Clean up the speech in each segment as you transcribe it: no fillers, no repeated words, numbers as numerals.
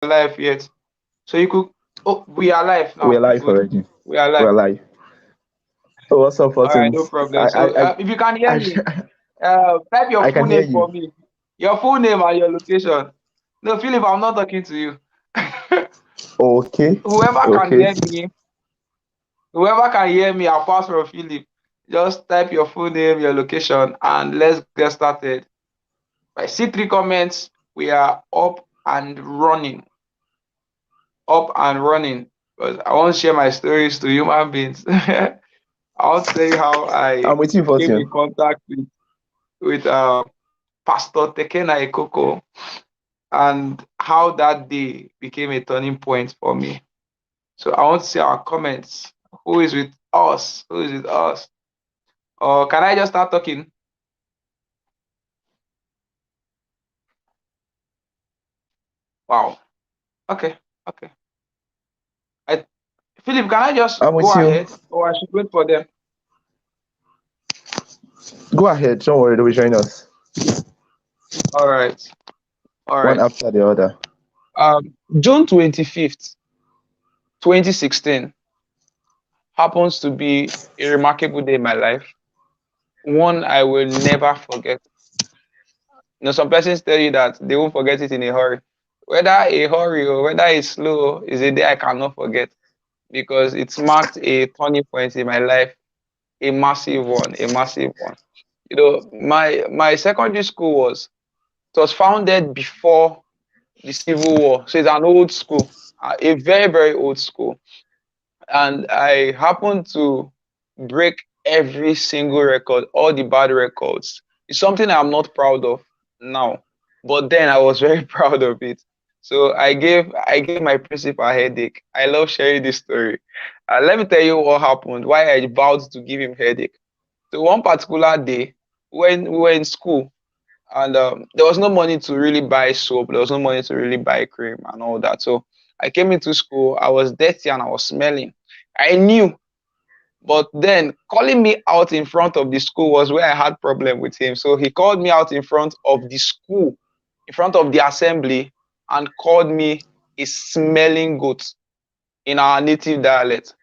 alive yet. So you could. Oh, we are live We're now. live Good. already. We are live. We're live. So what's up, All right, no Fortunes? problem. So if you can hear me, type your I full can hear name for you. me. Your full name and your location. No, Philip, I'm not talking to you. Okay. Whoever can Okay. hear me, whoever can hear me, I'll pass from Philip. Just type your full name, your location, and let's get started. I see 3 comments. We are up and running. Up and running. Because I want to share my stories to human beings. I'll tell you how I I'm with you, came Fortune. in contact with Pastor Tekena Ekoko and how that day became a turning point for me. So I want to see our comments. Who is with us? Who is with us? Or can I just start talking? Wow. Okay. Okay. I, Philip, can I just I'm go with you. ahead or I should wait for them? Go ahead. Don't worry. They'll join us All right. All one right. after the other. June 25th, 2016 happens to be a remarkable day in my life. One I will never forget. Some persons tell you that they won't forget it in a hurry. Whether a hurry or whether it's slow is a day I cannot forget because it's marked a turning point in my life, a massive one, a massive one. My secondary school was founded before the Civil War, so it's an old school, a very very old school, and I happened to break every single record, all the bad records. It's something I'm not proud of now, but then I was very proud of it. So I gave my principal a headache. I love sharing this story. Let me tell you what happened. Why I vowed to give him headache. So one particular day, when we were in school, and there was no money to really buy soap, there was no money to really buy cream and all that. So I came into school. I was dirty and I was smelling. I knew, but then calling me out in front of the school was where I had problem with him. So he called me out in front of the school, in front of the assembly, and called me a smelling goat in our native dialect.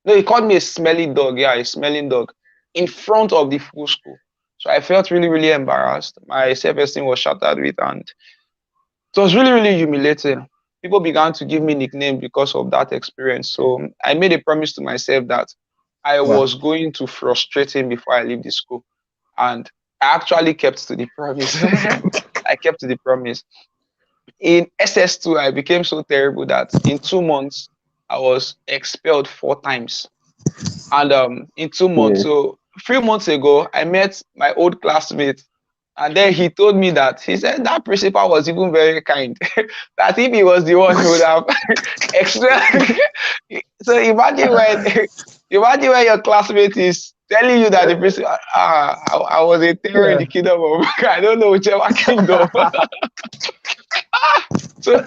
No, he called me a smelly dog. Yeah, a smelling dog in front of the full school. So I felt really, really embarrassed. My self-esteem was shattered with, and it was really, really humiliating. People began to give me nicknames because of that experience. So I made a promise to myself that I Wow. was going to frustrate him before I leave the school. And I actually kept to the promise. I kept to the promise. In SS2, I became so terrible that in 2 months, I was expelled 4 times. And in 2 months, Yeah. so 3 months ago, I met my old classmate. And then he told me that he said that principal was even very kind. That if he was the one, he would have expelled. So imagine when your classmate is telling you that the principal, I was a terror in Yeah. the kingdom of I don't know whichever kingdom. So Uh,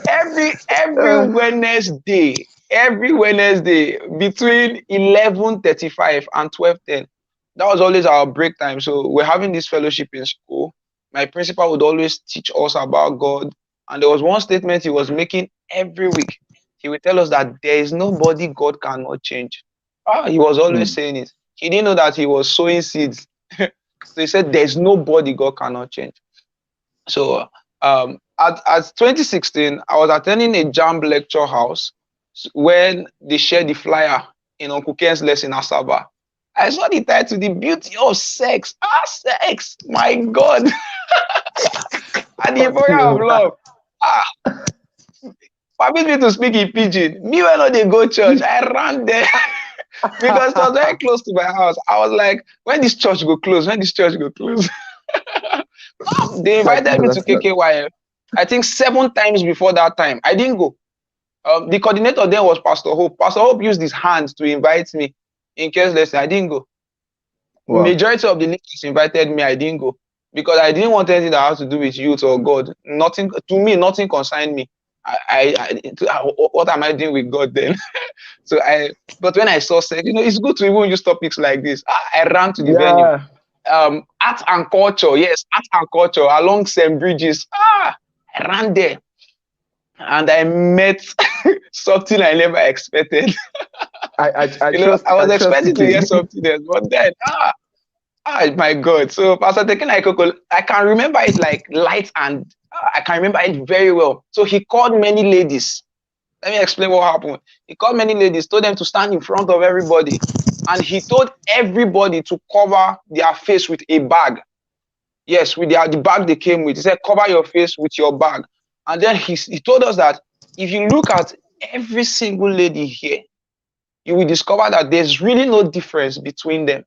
every Wednesday between 11:35 and 12:10, that was always our break time. So we're having this fellowship in school. My principal would always teach us about God, and there was one statement he was making every week. He would tell us that there is nobody God cannot change. He was always hmm. saying it. He didn't know that he was sowing seeds. So he said, "There's nobody God cannot change." So at 2016, I was attending a JAMB lecture house when they shared the flyer in Uncle Ken's lesson Asaba. I saw the title, The Beauty of Sex. Sex, my God. And the Fuck program of you. love. Ah, permit me to speak in pidgin. Me when not they go church, I ran there because it was very close to my house. I was like, when this church go close, when this church go close. They invited me to That's not. KKYL. I think 7 times before that time. I didn't go. The coordinator then was Pastor Hope. Pastor Hope used his hand to invite me in case lesson. I didn't go. Wow. Majority of the leaders invited me. I didn't go because I didn't want anything that has to do with youth or God. Nothing to me. Nothing concerned me. What am I doing with God then? But when I saw sex, it's good to even use topics like this. I ran to the venue. Yeah. Art and culture, yes, art and culture along St. Bridges. I ran there. and I met something I never expected. I I was I trust expecting to hear TK. something else, but then my God. So Pastor Tekena Ikoko, I can remember it like light, and I can remember it very well. So he called many ladies. Let me explain what happened. He called many ladies, told them to stand in front of everybody, and he told everybody to cover their face with a bag. Yes, with the bag they came with. He said, cover your face with your bag. And then he told us that if you look at every single lady here, you will discover that there's really no difference between them.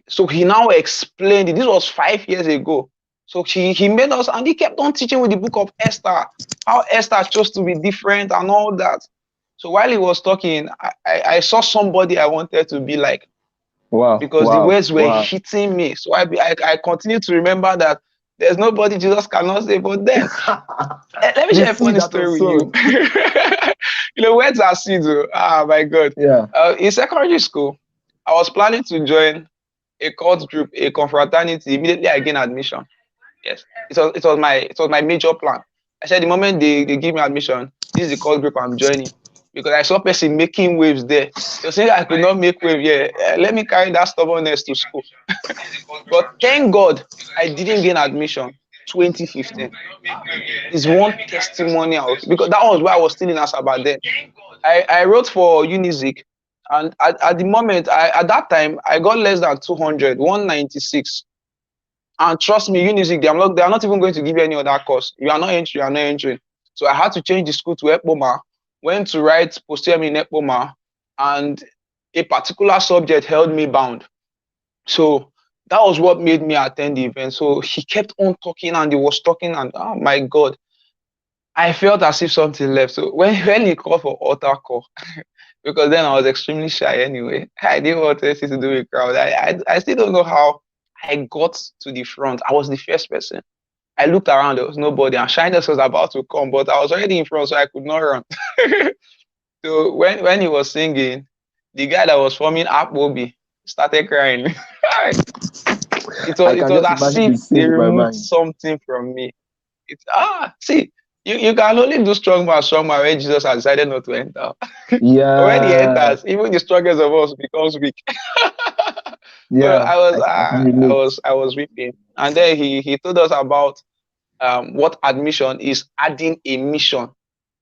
So he now explained it. This was 5 years ago. So he made us, and he kept on teaching with the book of Esther, how Esther chose to be different and all that. So while he was talking, I saw somebody I wanted to be like, Wow. because the Wow. words were Wow. hitting me. So I continue to remember that there's nobody Jesus cannot save. But then, let me The share a seed funny that story was with you. sown. Words are seeds. My God. Yeah. In secondary school, I was planning to join a cult group, a confraternity. Immediately I gained admission. Yes, it was my major plan. I said the moment they give me admission, this is the cult group I'm joining, because I saw person making waves there. So saying I could not make wave, yeah, let me carry that stubbornness to school. But thank God I didn't gain admission. 2015 is one testimonial, because that was where I was still in Asaba then. I wrote for Unizik, and at the moment, at that time, I got less than 200, 196. And trust me, Unizik, they are not even going to give you any other course. You are not entering, you are not entering. So I had to change the school to Epoma, went to write post-UM in Epoma, and a particular subject held me bound. So that was what made me attend the event. So he kept on talking, and he was talking, and oh my God, I felt as if something left. So when he called for altar call, because then I was extremely shy anyway. I didn't want anything to do with crowd. I still don't know how I got to the front. I was the first person. I looked around, there was nobody, and shyness was about to come, but I was already in front, so I could not run. So when he was singing, the guy that was forming Akbobi started crying. it was I it can was just as imagine the if scene they in my removed mind. something from me. See, you can only do strong man when Jesus has decided not to enter. But when he Yeah. enters, even the strongest of us becomes weak. Well, Yeah. I can relate. I was weeping, and then he told us about what admission is, adding a mission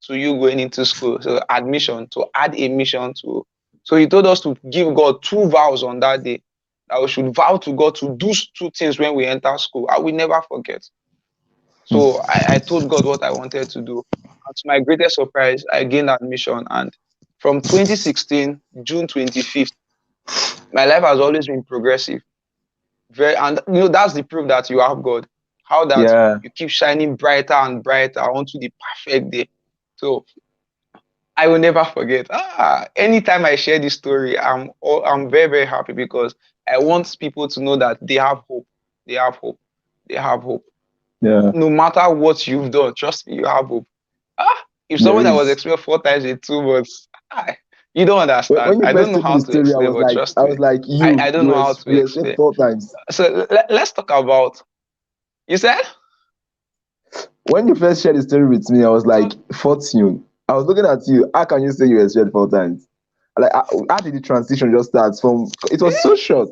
to you going into school. So admission, to add a mission to. So he told us to give God 2 vows on that day, that we should vow to God to do 2 things when we enter school. I will never forget. So I told God what I wanted to do. And to my greatest surprise, I gained admission. And from 2016, June 25th, my life has always been progressive. And that's the proof that you have God. How that Yeah. you keep shining brighter and brighter onto the perfect day. So I will never forget. Anytime I share this story, I'm very, very happy, because I want people to know that they have hope. They have hope. They have hope. Yeah. No matter what you've done, trust me, you have hope. If There someone that was is. expelled 4 times in 2 months, you don't understand. When you I don't first know told me how the to story, explain, but trust I me, was like, I don't know how to you were said explain. 4 times. So let's talk about. You said? When you first shared the story with me, I was like, So Fortune. I was looking at you. How can you say you were shared 4 times? Like, how did the transition just start from? It was so short.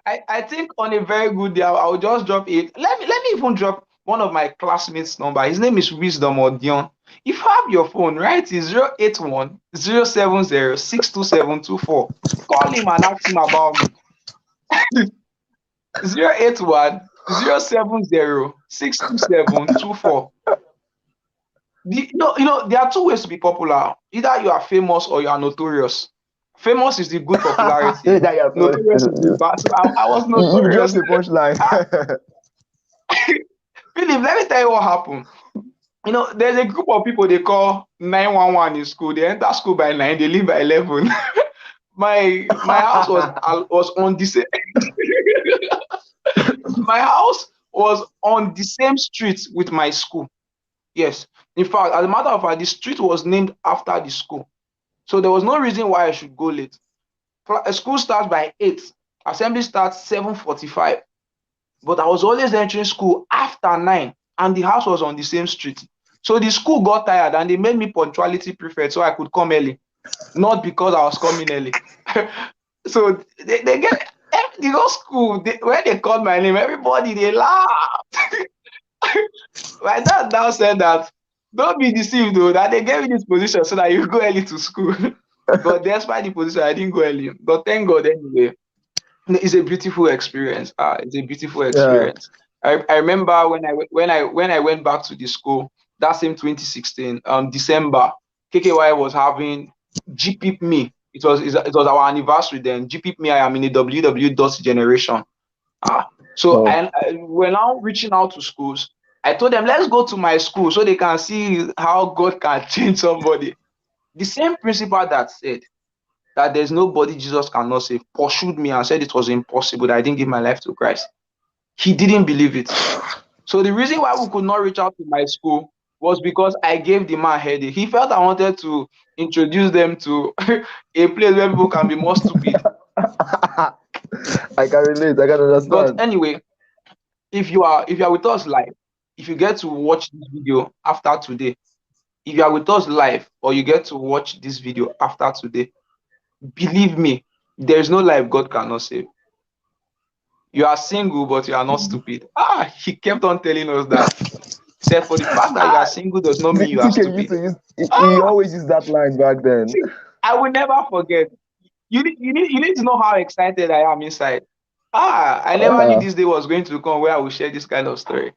I think on a very good day, I'll just drop it. Let me even drop one of my classmates' number. His name is Wisdom Odion. If you have your phone, right, it's 081 070 62724. Call him and ask him about me. 081 070 62724. There are 2 ways to be popular. Either you are famous or you are notorious. Famous is the good popularity. That your phone. Notorious is the bad. So I was You notorious. dropped the punchline. Philip, let me tell you what happened. There's a group of people they call 911 in school. They enter school by 9, they leave by 11. My house was on the same my house was on the same street with my school. Yes. In fact, as a matter of fact, the street was named after the school. So there was no reason why I should go late. School starts by 8. Assembly starts 7:45. But I was always entering school after 9. and the house was on the same street. So the school got tired and they made me punctuality prefect so I could come early, not because I was coming early. So they get the whole school. When they called my name, everybody they laughed. My dad now said that don't be deceived though, that they gave me this position so that you go early to school. But despite the position, I didn't go early. But thank God anyway. It's a beautiful experience. It's a beautiful Yeah. experience. I remember when I went back to the school that same 2016 December, KKY was having GP me. It was our anniversary then. GP me. I am in a WW dot generation. So Oh. we're now reaching out to schools. I told them let's go to my school so they can see how God can change somebody. The same principal that said that there's nobody Jesus cannot save pursued me and said it was impossible that I didn't give my life to Christ. He didn't believe it. So the reason why we could not reach out to my school was because I gave the man headache. He felt I wanted to introduce them to a place where people can be more stupid. I can relate. I can But understand. anyway, if you are with us live, if you get to watch this video after today, if you are with us live or you get to watch this video after today, believe me, there is no life God cannot save. You are single, but you are not stupid. He kept on telling us that. He said, for the fact that you are Ah, single does not mean you are TK used stupid. to use. He Ah, always used that line back then. see, I will never forget. You need to know how excited I am inside. I never knew Uh, this day was going to come where I will share this kind of story.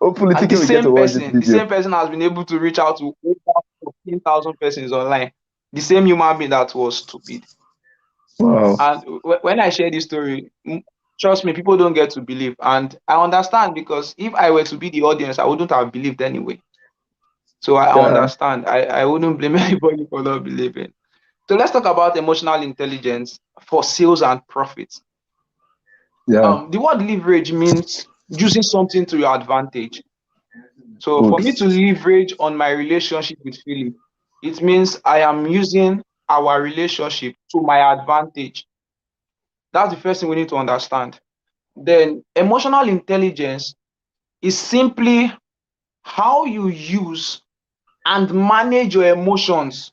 Hopefully, And TK will get to watch this the video. same person has been able to reach out to over 14,000 persons online. The same human being that was stupid. Wow. And when I share this story, trust me, people don't get to believe. And I understand because if I were to be the audience, I wouldn't have believed anyway. So I Yeah. understand. I wouldn't blame anybody for not believing. So let's talk about emotional intelligence for sales and profits. Yeah. The word leverage means using something to your advantage. So Good. for me to leverage on my relationship with Philip, it means I am using our relationship to my advantage. That's the first thing we need to understand. Then emotional intelligence is simply how you use and manage your emotions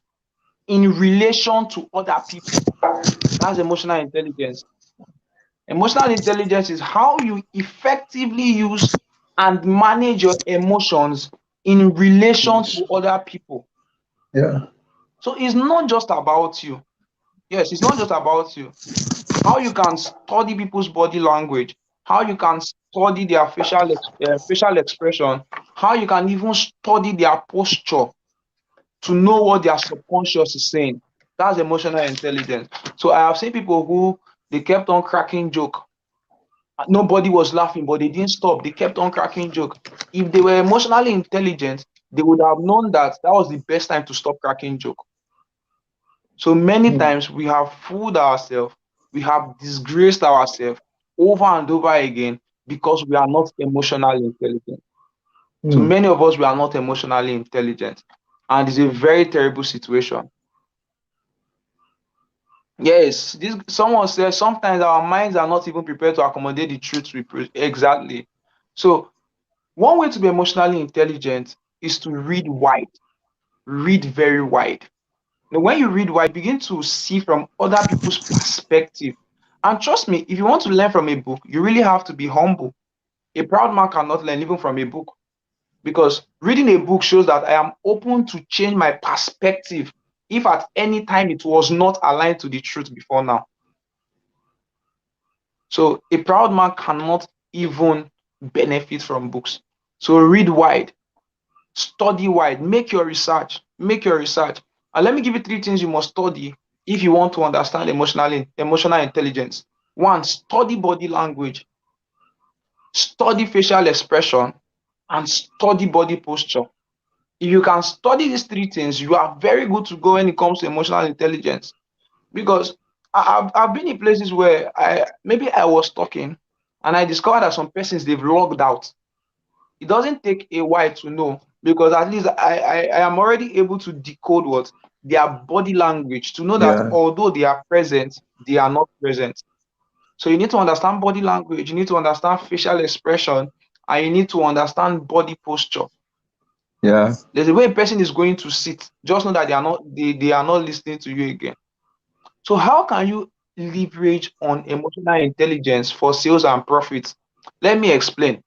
in relation to other people. That's emotional intelligence. Emotional intelligence is how you effectively use and manage your emotions in relation to other people. Yeah. So it's not just about you. Yes, it's not just about you. How you can study people's body language, how you can study their facial expression, how you can even study their posture to know what their subconscious is saying. That's emotional intelligence. So I have seen people who they kept on cracking joke. Nobody was laughing, but they didn't stop. They kept on cracking joke. If they were emotionally intelligent, they would have known that that was the best time to stop cracking joke. So many Hmm. times we have fooled ourselves, we have disgraced ourselves over and over again because we are not emotionally intelligent. So Hmm. many of us we are not emotionally intelligent, and it's a very terrible situation. Yes, this someone says sometimes our minds are not even prepared to accommodate the truth exactly. So one way to be emotionally intelligent is to read wide, read very wide. Now, when you read wide, you begin to see from other people's perspective. And trust me, if you want to learn from a book, you really have to be humble. A proud man cannot learn even from a book because reading a book shows that I am open to change my perspective if at any time it was not aligned to the truth before now. So a proud man cannot even benefit from books. So read wide, study wide, make your research, make your research. And let me give you three things you must study if you want to understand emotional intelligence. One, study body language, study facial expression, and study body posture. If you can study these three things, you are very good to go when it comes to emotional intelligence. Because I've been in places where I was talking and I discovered that some persons they've logged out. It doesn't take a while to know because at least I am already able to decode what their body language to know that Yeah. although they are present, they are not present. So you need to understand body language, you need to understand facial expression, and you need to understand body posture. Yeah. There's a way a person is going to sit. Just know that they are not listening to you again. So how can you leverage on emotional intelligence for sales and profits? Let me explain.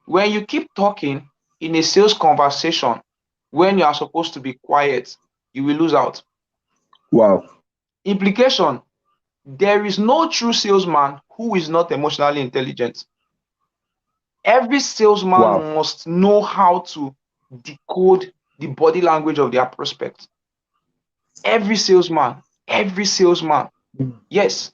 When you keep talking in a sales conversation, when you are supposed to be quiet, you will lose out. Wow. Implication: there is no true salesman who is not emotionally intelligent. Every Wow. salesman must know how to decode the body language of their prospect. Every salesman, every salesman. Yes.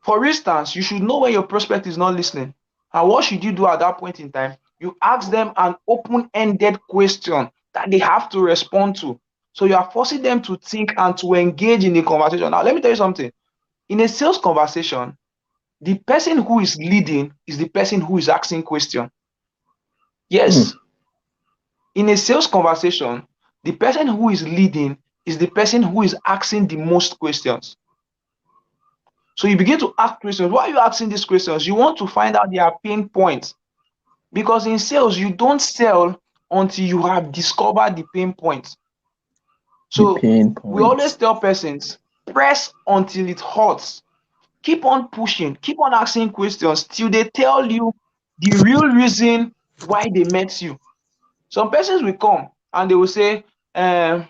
For instance, you should know when your prospect is not listening. And what should you do at that point in time? You ask them an open-ended question that they have to respond to. So you are forcing them to think and to engage in the conversation. Now, let me tell you something. In a sales conversation, the person who is leading is the person who is asking question. Yes. In a sales conversation, the person who is leading is the person who is asking the most questions. So you begin to ask questions. Why are you asking these questions? You want to find out their pain points. Because in sales, you don't sell until you have discovered the pain points. The So pain we always points. tell persons, press until it hurts. Keep on pushing, keep on asking questions till they tell you the real reason why they met you. Some persons will come and they will say, I'm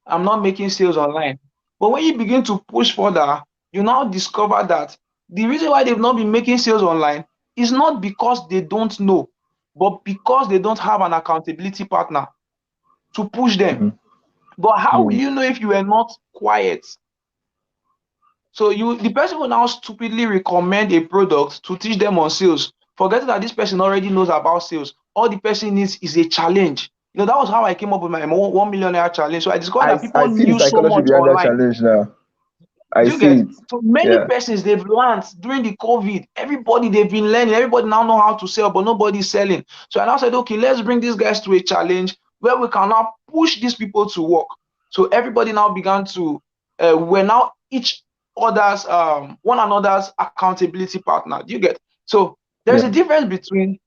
not making sales online. But when you begin to push further, you now discover that the reason why they've not been making sales online is not because they don't know, but because they don't have an accountability partner to push them. Mm. But how will Mm. you know if you were not quiet? So the person will now stupidly recommend a product to teach them on sales, forgetting that this person already knows about sales. All the person needs is a challenge. That was how I came up with my 1 million naira challenge. So I discovered that I people see the knew so psychology much behind that online. challenge now. I Do you see get? it. So many Yeah. persons they've learned during the COVID. Everybody they've been learning. Everybody now know how to sell, but nobody's selling. So I now said, okay, let's bring these guys to a challenge where we can now push these people to work. So everybody now began to we're now each other's one another's accountability partner. Do you get? So there's a Yeah. difference between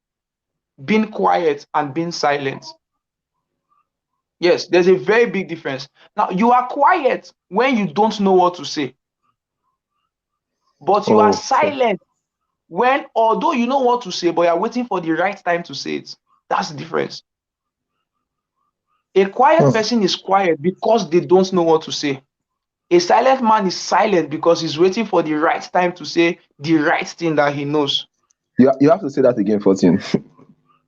being quiet and being silent. Yes, there's a very big difference. Now you are quiet when you don't know what to say, but you are Okay. silent when, although you know what to say, but you're waiting for the right time to say it. That's the difference. A quiet Hmm. person is quiet because they don't know what to say. A silent man is silent because he's waiting for the right time to say the right thing that he knows. You have to say that again, 14.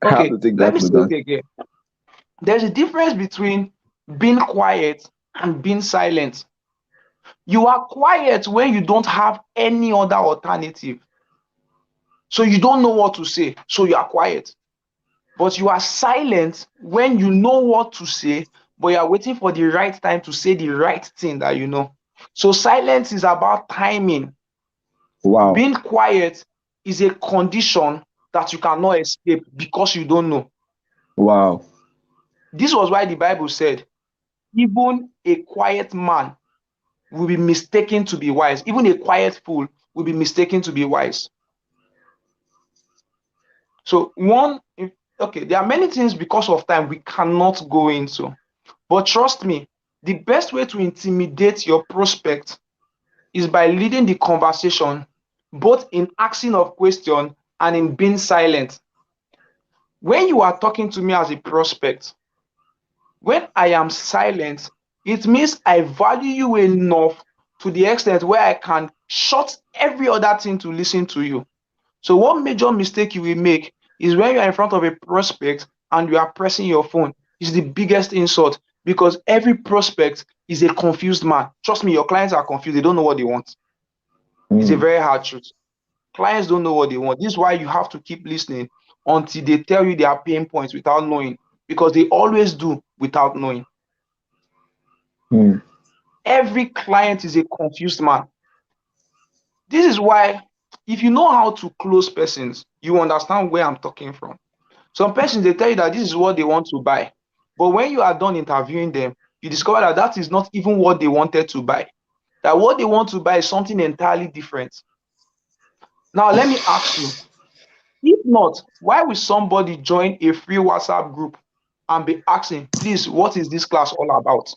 I have Okay, to take let that me note say it down. again. There's a difference between being quiet and being silent. You are quiet when you don't have any other alternative. So you don't know what to say, so you are quiet. But you are silent when you know what to say, but you are waiting for the right time to say the right thing that you know. So silence is about timing. Wow. Being quiet is a condition that you cannot escape because you don't know. Wow. This was why the Bible said, even a quiet man will be mistaken to be wise. Even a quiet fool will be mistaken to be wise. So okay, there are many things because of time we cannot go into. But trust me, the best way to intimidate your prospect is by leading the conversation, both in asking of question and in being silent. When you are talking to me as a prospect, when I am silent, it means I value you enough to the extent where I can shut every other thing to listen to you. So one major mistake you will make is when you are in front of a prospect and you are pressing your phone. It's the biggest insult because every prospect is a confused man. Trust me, your clients are confused. They don't know what they want. It's a Mm. very hard truth. Clients don't know what they want. This is why you have to keep listening until they tell you their pain points without knowing, because they always do without knowing. Mm. Every client is a confused man. This is why if you know how to close persons, you understand where I'm talking from. Some persons, they tell you that this is what they want to buy. But when you are done interviewing them, you discover that that is not even what they wanted to buy. That what they want to buy is something entirely different. Now, let me ask you, If not, why will somebody join a free WhatsApp group and be asking, please, what is this class all about?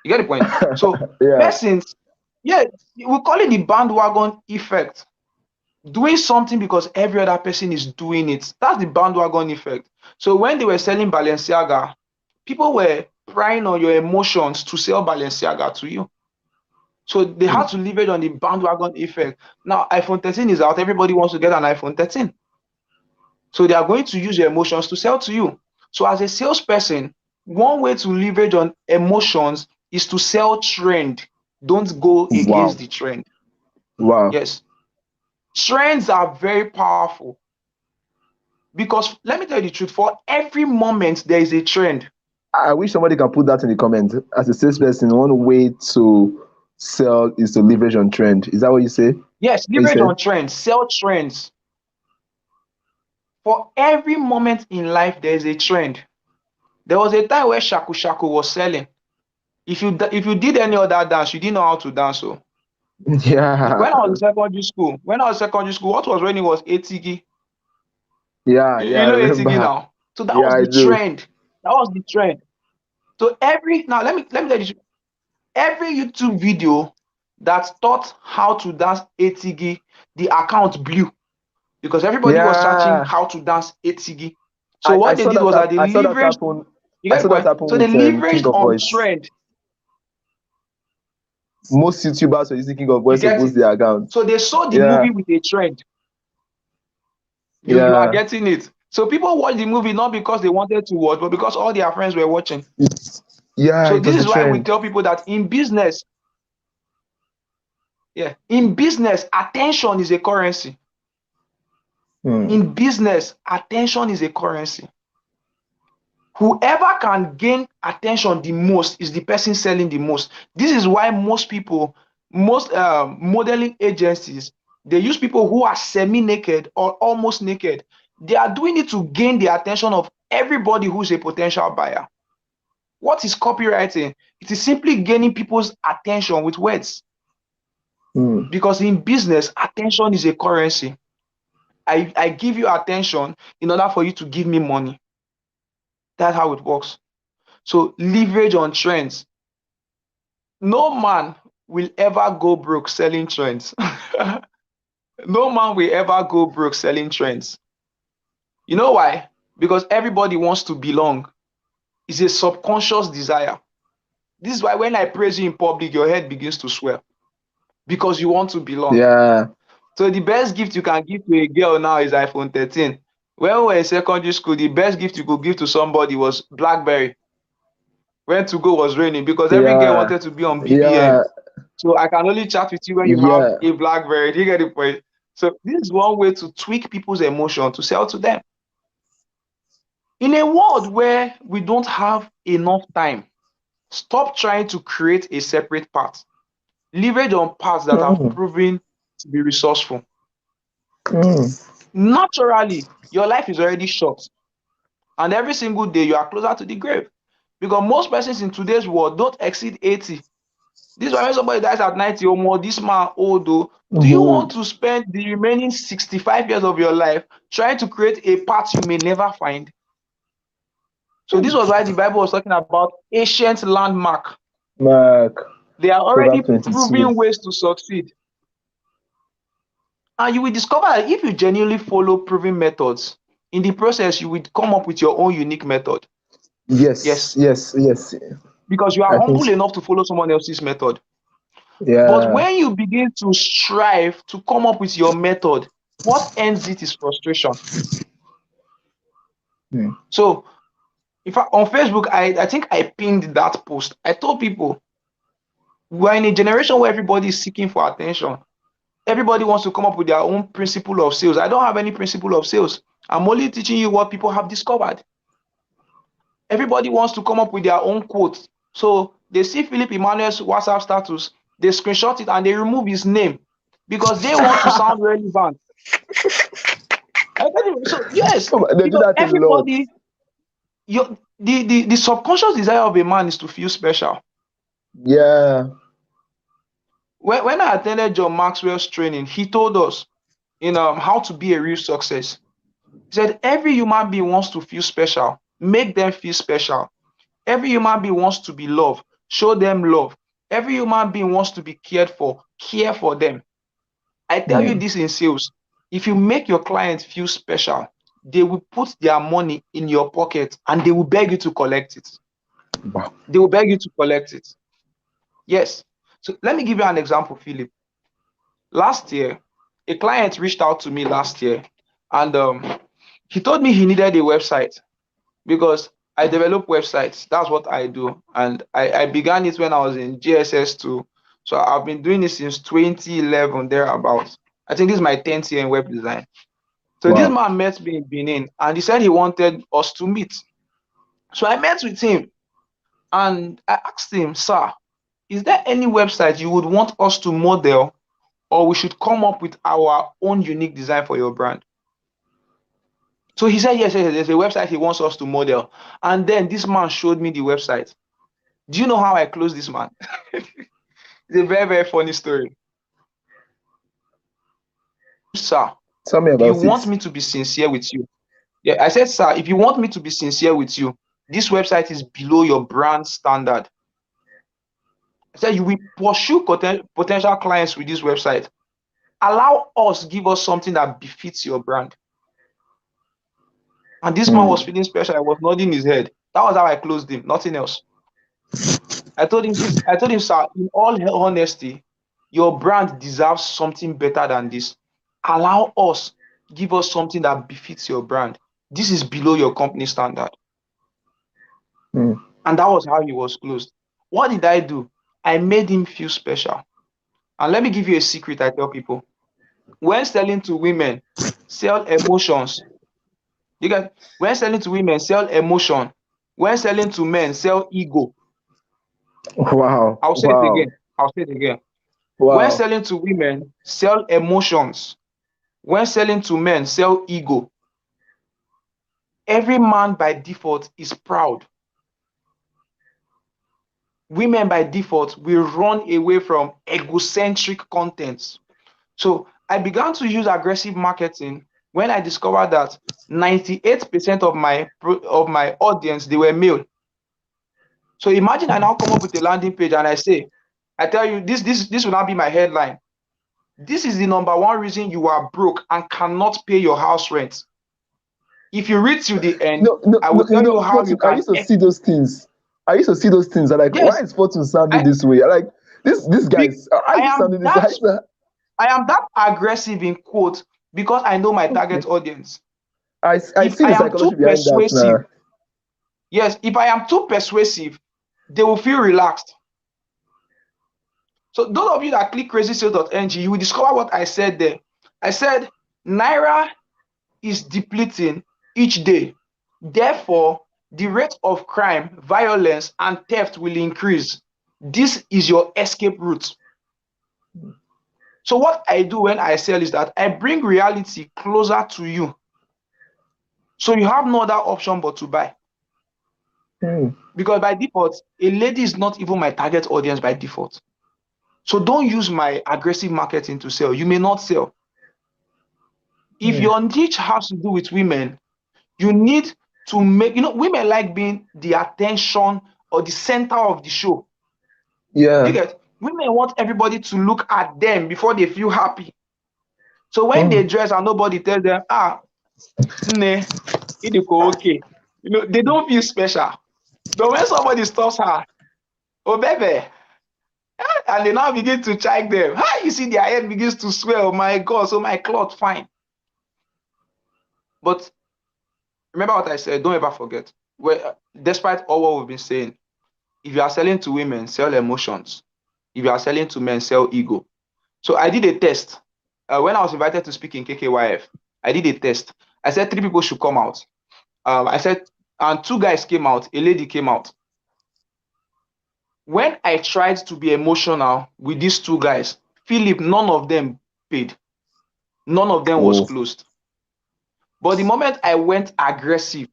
You get the point? So Yeah. persons, yeah, we call it the bandwagon effect. Doing something because every other person is doing it. That's the bandwagon effect. So when they were selling Balenciaga, people were prying on your emotions to sell Balenciaga to you. So they had to leverage on the bandwagon effect. Now iPhone 13 is out. Everybody wants to get an iPhone 13. So they are going to use your emotions to sell to you. So as a salesperson, one way to leverage on emotions is to sell trend. Don't go Wow. against the trend. Wow. Yes. Trends are very powerful because let me tell you the truth, for every moment there is a trend. I wish somebody can put that in the comment. As a salesperson, one way to sell is to leverage on trend. Is that what you say? Yes, What you leverage said? on trends, sell trends. For every moment in life there is a trend. There was a time where shaku shaku was selling. If you did any other dance, you didn't know how to dance. So Yeah. when I was secondary school, what was raining was ATG. Yeah. You, Yeah. you I know ATG remember. now. So that Yeah, was I the do. trend. That was the trend. So let me tell you, every YouTube video that taught how to dance ATG, the account blew because everybody was searching Yeah. how to dance ATG. So I what they saw did that was that they I saw that leveraged. happen. You I get the saw that point? happen So they with King leveraged of on Voice. trend. Most YouTubers were using King of You Voice to get boost it? their account. So they saw the Yeah. movie with a trend. You are Yeah. getting it. So people watch the movie not because they wanted to watch, but because all their friends were watching. Yeah, So it this was the is why we trend. tell people that in business, yeah, in business, attention is a currency. Hmm. In business, attention is a currency. Whoever can gain attention the most is the person selling the most. This is why most people, most modeling agencies, they use people who are semi-naked or almost naked. They are doing it to gain the attention of everybody who's a potential buyer. What is copywriting? It is simply gaining people's attention with words. Hmm. Because in business, attention is a currency. I give you attention in order for you to give me money. That's how it works. So leverage on trends. No man will ever go broke selling trends. No man will ever go broke selling trends. You know why? Because everybody wants to belong. It's a subconscious desire. This is why when I praise you in public, your head begins to swell because you want to belong. Yeah. So the best gift you can give to a girl now is iPhone 13. When we were in secondary school, the best gift you could give to somebody was BlackBerry. When to go was raining because every girl Yeah. wanted to be on BBM. Yeah. So I can only chat with you when you have Yeah. a BlackBerry. Do you get the point? So this is one way to tweak people's emotion to sell to them. In a world where we don't have enough time, stop trying to create a separate path. Leverage on paths that have Hmm. proven to be resourceful. Hmm. Naturally, your life is already short, and every single day you are closer to the grave. Because most persons in today's world don't exceed 80. This is why when somebody dies at 90 or more, this man old though. Do you want Mhm. to spend the remaining 65 years of your life trying to create a path you may never find? So this was why the Bible was talking about ancient landmark. Mark, They are already Proverbs 22. proving ways to succeed. And you will discover that if you genuinely follow proven methods, in the process, you will come up with your own unique method. Yes, Yes, yes, yes. because you are I think humble so. enough to follow someone else's method. But Yeah. when you begin to strive to come up with your method, what ends it is frustration. Hmm. So, if on Facebook, I think I pinned that post. I told people we're in a generation where everybody is seeking for attention. Everybody wants to come up with their own principle of sales. I don't have any principle of sales. I'm only teaching you what people have discovered. Everybody wants to come up with their own quote. So they see Philip Emmanuel's WhatsApp status, they screenshot it and they remove his name because they want to sound relevant. So yes, They do because that a lot. everybody, the subconscious desire of a man is to feel special. Yeah. When I attended John Maxwell's training, he told us in How to Be a Real Success. He said every human being wants to feel special. Make them feel special. Every human being wants to be loved. Show them love. Every human being wants to be cared for. Care for them. I tell you this in sales. If you make your clients feel special, they will put their money in your pocket and they will beg you to collect it. Wow. They will beg you to collect it. Yes. So let me give you an example, Philip. Last year, a client reached out to me last year, and he told me he needed a website because I develop websites. That's what I do. And I began it when I was in GSS2. So I've been doing it since 2011, thereabouts. I think this is my 10th year in web design. So this Wow. man met me in Benin and he said he wanted us to meet. So I met with him and I asked him, sir, is there any website you would want us to model, or we should come up with our own unique design for your brand? So he said, yes, there's a website he wants us to model. And then this man showed me the website. Do you know how I closed this man? It's a very, very funny story. Sir, Tell me you about want it. me to be sincere with you? Yeah, I said, sir, if you want me to be sincere with you, this website is below your brand standard. I said, you will pursue potential clients with this website. Allow us, give us something that befits your brand. And this man was feeling special. I was nodding his head. That was how I closed him, nothing else. I told him, sir, in all honesty, your brand deserves something better than this. Allow us, give us something that befits your brand. This is below your company standard. And that was how he was closed. What did I do? I made him feel special. And let me give you a secret I tell people. When selling to women, sell emotions. When selling to women, sell emotion. When selling to men, sell ego. Wow. I'll say it Wow. again. I'll say it again. When Wow. selling to women, sell emotions. When selling to men, sell ego. Every man by default is proud. Women by default will run away from egocentric contents. So I began to use aggressive marketing when I discovered that 98% of my audience, they were male. So imagine I now come up with a landing page and I tell you, this will now be my headline. This is the number one reason you are broke and cannot pay your house rent. If you read till the end, I will tell you how you I can. used to see those things. I used to see those things. I'm like, why Yes, is Fortune sounding I this way? I'm like, this guy's, why I is he am sounding this? that I am that aggressive in quote because I know my target Okay. audience. I If see I the am psychology too behind that persuasive, now. yes, if I am too persuasive, they will feel relaxed. So those of you that click crazysales.ng, you will discover what I said there. I said Naira is depleting each day. Therefore, the rate of crime, violence, and theft will increase. This is your escape route. So what I do when I sell is that I bring reality closer to you. So you have no other option but to buy. Because by default, a lady is not even my target audience by default. So don't use my aggressive marketing to sell. You may not sell. If your niche has to do with women, you need to make, women like being the attention or the center of the show. You Yeah. get, women want everybody to look at them before they feel happy. So when they dress and nobody tells them, ne, it go okay. They don't feel special. But when somebody stops her, oh baby, and they now begin to check them, you see their head begins to swell. Oh my God, so my cloth fine. But remember what I said, don't ever forget. Despite all what we've been saying, if you are selling to women, sell emotions. If you are selling to men, sell ego. So I did a test. When I was invited to speak in KKYF, I did a test. I said 3 people should come out. I said, and 2 guys came out, a lady came out. When I tried to be emotional with these 2 guys, Philip, none of them paid. None of them was closed. But the moment I went aggressive,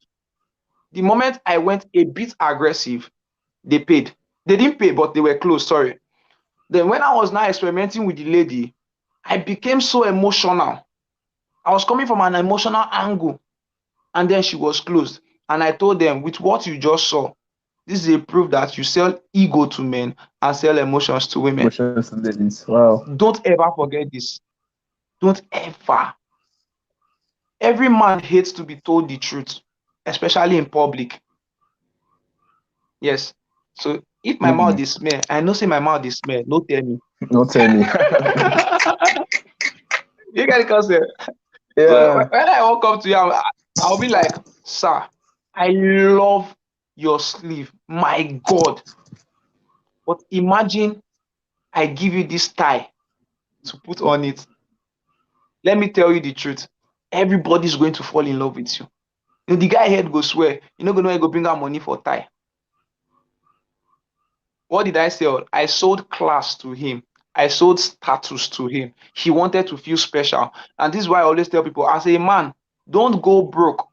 the moment I went a bit aggressive, they paid. They didn't pay, but they were closed, sorry. Then when I was now experimenting with the lady, I became so emotional. I was coming from an emotional angle, and then she was closed. And I told them, with what you just saw, this is a proof that you sell ego to men and sell emotions to women. Emotions to ladies. Wow. Don't ever forget this. Don't ever. Every man hates to be told the truth, especially in public. Yes. So if my mouth Mm. is smell, I know say my mouth is smell. No tell me. Don't tell me. You get the concept. So Yeah. when I walk up to you, I'll be like, sir, I love your sleeve. My God. But imagine I give you this tie to put on it. Let me tell you the truth. Everybody's going to fall in love with you. You know, the guy head go swear, you know, gonna go bring out money for tie. What did I sell? I sold class to him. I sold status to him. He wanted to feel special. And this is why I always tell people, as a man, don't go broke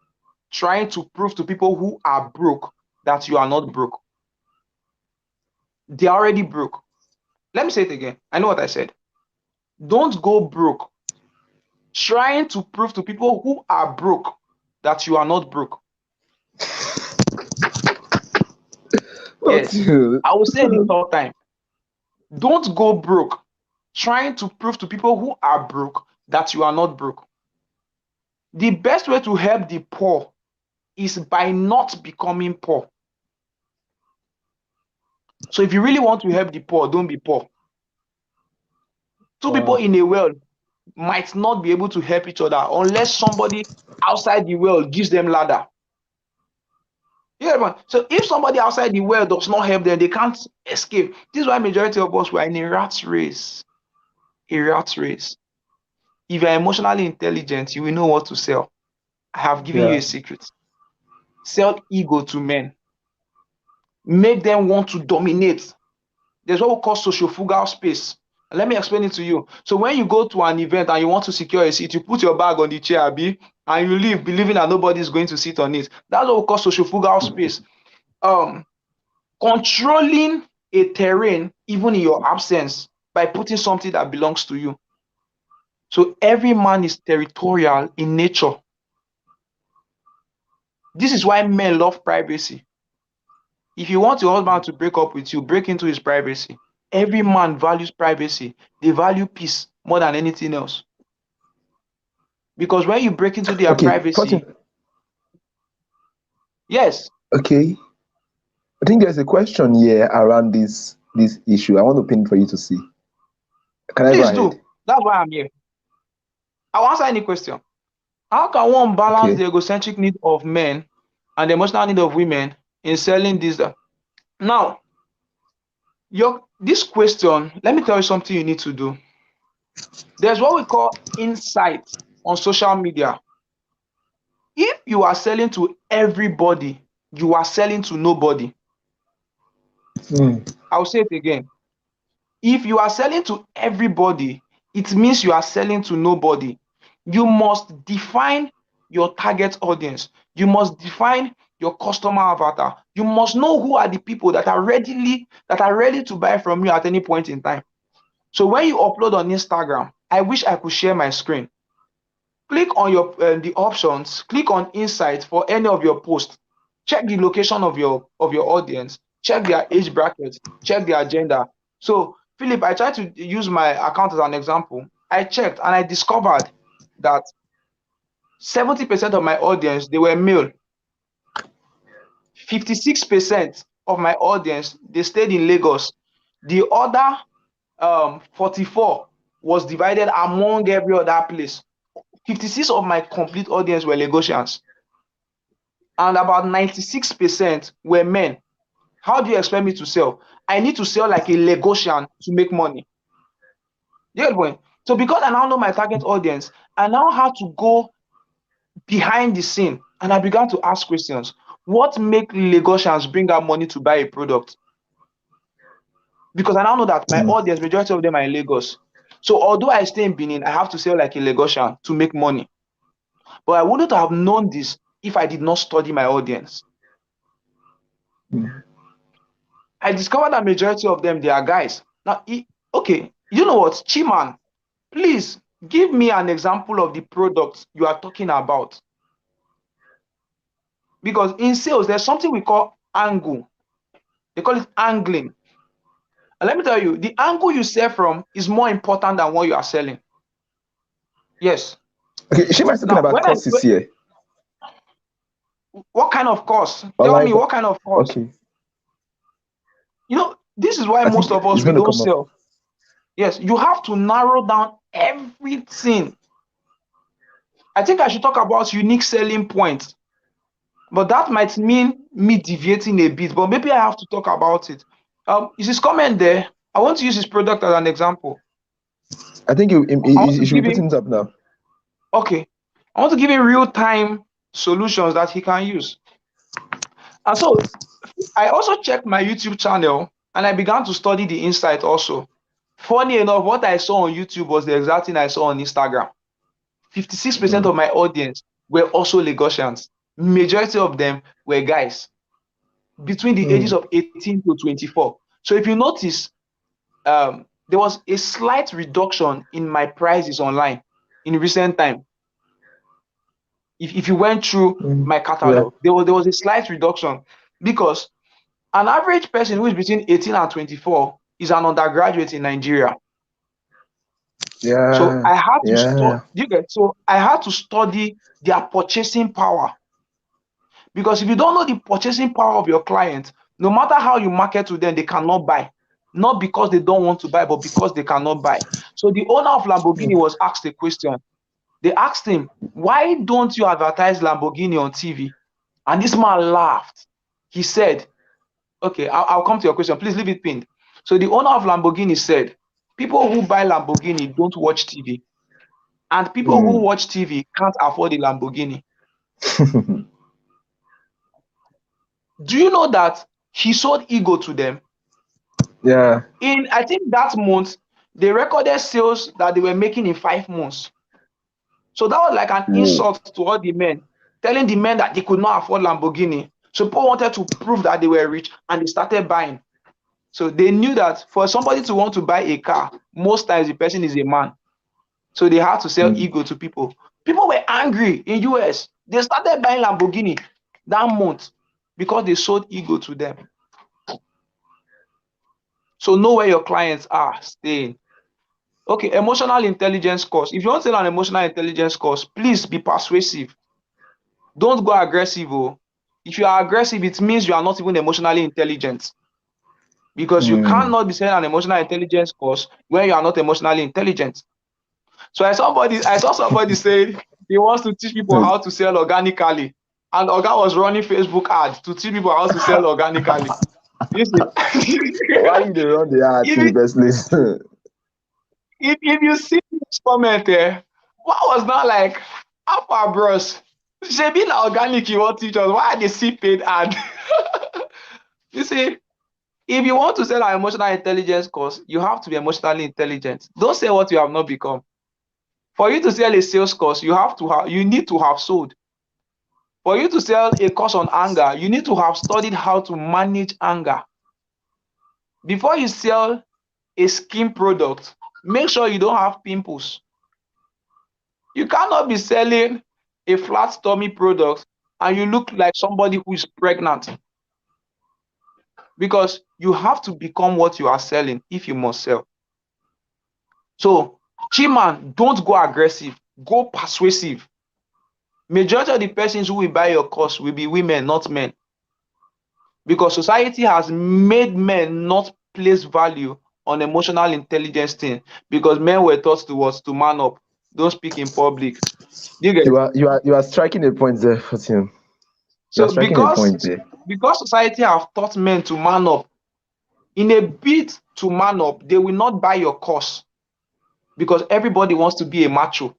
trying to prove to people who are broke that you are not broke. They are already broke. Let me say it again. I know what I said. Don't go broke trying to prove to people who are broke that you are not broke. Not Yes. you. I will say it the third time. Don't go broke trying to prove to people who are broke that you are not broke. The best way to help the poor is by not becoming poor. So if you really want to help the poor, don't be poor. Two people Wow. in a well might not be able to help each other unless somebody outside the well gives them ladder. Yeah, man. So if somebody outside the well does not help them, they can't escape. This is why majority of us were in a rat race. A rat race. If you're emotionally intelligent, you will know what to sell. I have given you Yeah. a secret. Sell ego to men. Make them want to dominate. There's what we call sociofugal space. And let me explain it to you. So when you go to an event and you want to secure a seat, you put your bag on the chair, Abi, and you leave believing that nobody is going to sit on it. That's what we call sociofugal space. Controlling a terrain even in your absence by putting something that belongs to you. So every man is territorial in nature. This is why men love privacy. If you want your husband to break up with you, break into his privacy. Every man values privacy. They value peace more than anything else. Because when you break into their Okay. Fortune. privacy, yes, Okay. I think there's a question here around this issue. I want to pin it for you to see. Can I go please ahead? do. That's why I'm here. I'll answer any question. How can one balance Okay. the egocentric need of men and the emotional need of women in selling this? Now, this question, let me tell you something you need to do. There's what we call insight on social media. If you are selling to everybody, you are selling to nobody. Mm. I'll say it again. If you are selling to everybody, it means you are selling to nobody. You must define your target audience. You must define your customer avatar. You must know who are the people that are ready to buy from you at any point in time. So when you upload on Instagram, I wish I could share my screen. Click on the options, click on insights for any of your posts. Check the location of your audience, check their age bracket, check their gender. So Philip, I tried to use my account as an example. I checked and I discovered that 70% of my audience, they were male. 56% of my audience, they stayed in Lagos. The other 44 was divided among every other place. 56 of my complete audience were Lagosians, and about 96% were men. How do you expect me to sell? I need to sell like a Lagosian to make money. You get the point? So because I now know my target audience, I now have to go behind the scene and I began to ask questions. What make Lagosians bring out money to buy a product? Because I now know that my audience, majority of them are in Lagos. So although I stay in Benin, I have to sell like a Lagosian to make money. But I wouldn't have known this if I did not study my audience. Mm. I discovered that majority of them, they are guys. Now, okay, you know what, Chiman, please Give me an example of the product you are talking about. Because in sales, there's something we call angle. They call it angling. And let me tell you, the angle you sell from is more important than what you are selling. Yes. Okay, she might talking Now, about courses here. what kind of course? Or Tell like, me what kind of course. okay, You know, this is why I think most of us it's we going to don't come up. sell. Yes, you have to narrow down everything. I think I should talk about unique selling points, but that might mean me deviating a bit. But maybe I have to talk about it. Is his comment there? I want to use his product as an example. I think I want to you should give be putting him it up now. okay. I want to give him real-time solutions that he can use. And so I also checked my YouTube channel and I began to study the insight also. Funny enough, what I saw on YouTube was the exact thing I saw on Instagram. 56% of my audience were also Lagosians. Majority of them were guys between the ages of 18 to 24. So if you notice, there was a slight reduction in my prices online in recent time. If you went through my catalog, there was a slight reduction because an average person who is between 18 and 24 is an undergraduate in Nigeria. So I had to study their purchasing power. Because if you don't know the purchasing power of your client, no matter how you market to them, they cannot buy. Not because they don't want to buy, but because they cannot buy. So the owner of Lamborghini was asked a question. They asked him, why don't you advertise Lamborghini on TV? And this man laughed. He said, okay, I'll come to your question. Please leave it pinned. So the owner of Lamborghini said, people who buy Lamborghini don't watch TV. And people who watch TV can't afford a Lamborghini. Do you know that he sold ego to them? Yeah. I think that month, they recorded sales that they were making in 5 months. So that was like an insult to all the men, telling the men that they could not afford Lamborghini. So people wanted to prove that they were rich and they started buying. So they knew that for somebody to want to buy a car, most times the person is a man. So they had to sell ego to people. People were angry in US. They started buying Lamborghini that month because they sold ego to them. So know where your clients are staying. Okay, emotional intelligence course. If you want to sell an emotional intelligence course, please be persuasive. Don't go aggressive. Oh. If you are aggressive, it means you are not even emotionally intelligent. Because you cannot be selling an emotional intelligence course when you are not emotionally intelligent. So I saw somebody say he wants to teach people how to sell organically. And Oga was running Facebook ads to teach people how to sell organically. Listen. Why you dey run the ad in the first place? if you see this comment there, what was not like, Alpha bros, shebi na organic you want teach us, why are they see paid ad? You see, if you want to sell an emotional intelligence course, you have to be emotionally intelligent. Don't say what you have not become. For you to sell a sales course, you need to have sold. For you to sell a course on anger, you need to have studied how to manage anger. Before you sell a skin product, make sure you don't have pimples. You cannot be selling a flat tummy product and you look like somebody who is pregnant. Because you have to become what you are selling if you must sell. So, Chiman, don't go aggressive, go persuasive. Majority of the persons who will buy your course will be women, not men. Because society has made men not place value on emotional intelligence thing. Because men were taught to man up, don't speak in public. You are striking a point there, Fatim. You are So striking a point there. because society have taught men to man up, in a bid to man up, they will not buy your course because everybody wants to be a macho.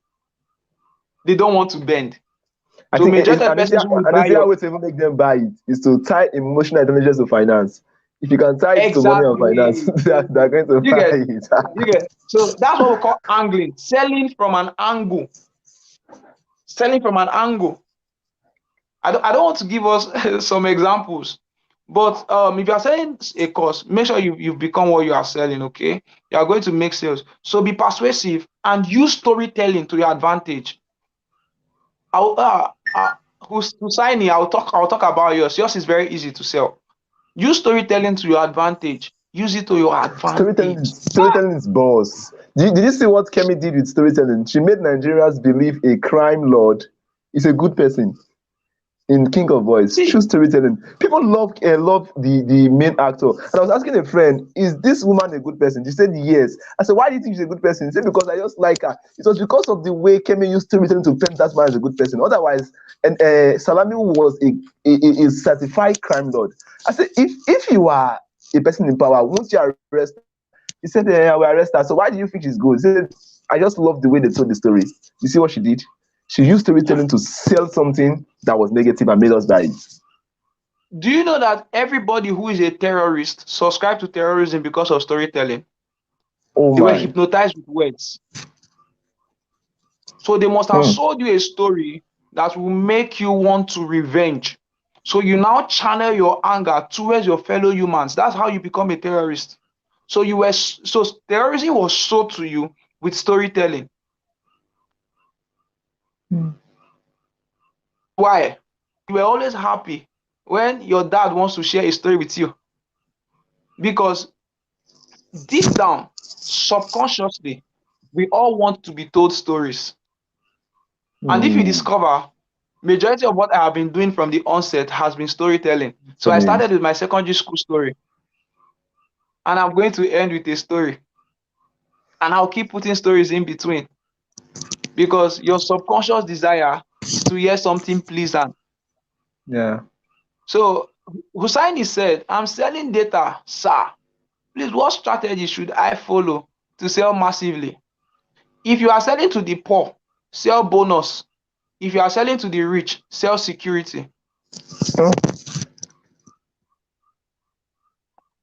They don't want to bend. I So think majority of persons who will buy how your to even make them buy it is to tie emotional intelligence to finance. If you can tie it to money and finance, exactly. they're going to You buy get it. so that's what we call angling, selling from an angle. Selling from an angle. I don't want to give us some examples, But if you are selling a course, make sure you've become what you are selling, okay? You are going to make sales. So be persuasive and use storytelling to your advantage. I'll who's signing, I'll talk about yours. Yours is very easy to sell. Use storytelling to your advantage. Use it to your advantage. Storytelling is boss. Did you see what Kemi did with storytelling? She made Nigerians believe a crime lord is a good person. In King of Boys, See, true storytelling. People love the main actor. And I was asking a friend, is this woman a good person? She said yes. I said, why do you think she's a good person? She said, because I just like her. It was because of the way Kemi used storytelling to paint that man as a good person. Otherwise, and Salami was a certified crime lord. I said, if you are a person in power, won't you arrest her? He said, I will arrest her. So why do you think she's good? He said, I just love the way they told the story. You see what she did? She used yeah. storytelling to sell something that was negative and made us buy it. Do you know that everybody who is a terrorist subscribe to terrorism because of storytelling? Oh They were my. hypnotized with words. So they must have Hmm. sold you a story that will make you want to revenge. So you now channel your anger towards your fellow humans. That's how you become a terrorist. So terrorism was sold to you with storytelling. Why? You were always happy when your dad wants to share a story with you. Because deep down, subconsciously, we all want to be told stories. And if you Hmm. discover, majority of what I have been doing from the onset has been storytelling. So I Telling. started with my secondary school story, and I'm going to end with a story. And I'll keep putting stories in between because your subconscious desire is to hear something pleasant. Yeah. So Hussaini said, I'm selling data, sir. Please, what strategy should I follow to sell massively? If you are selling to the poor, sell bonus. If you are selling to the rich, sell security. Hmm.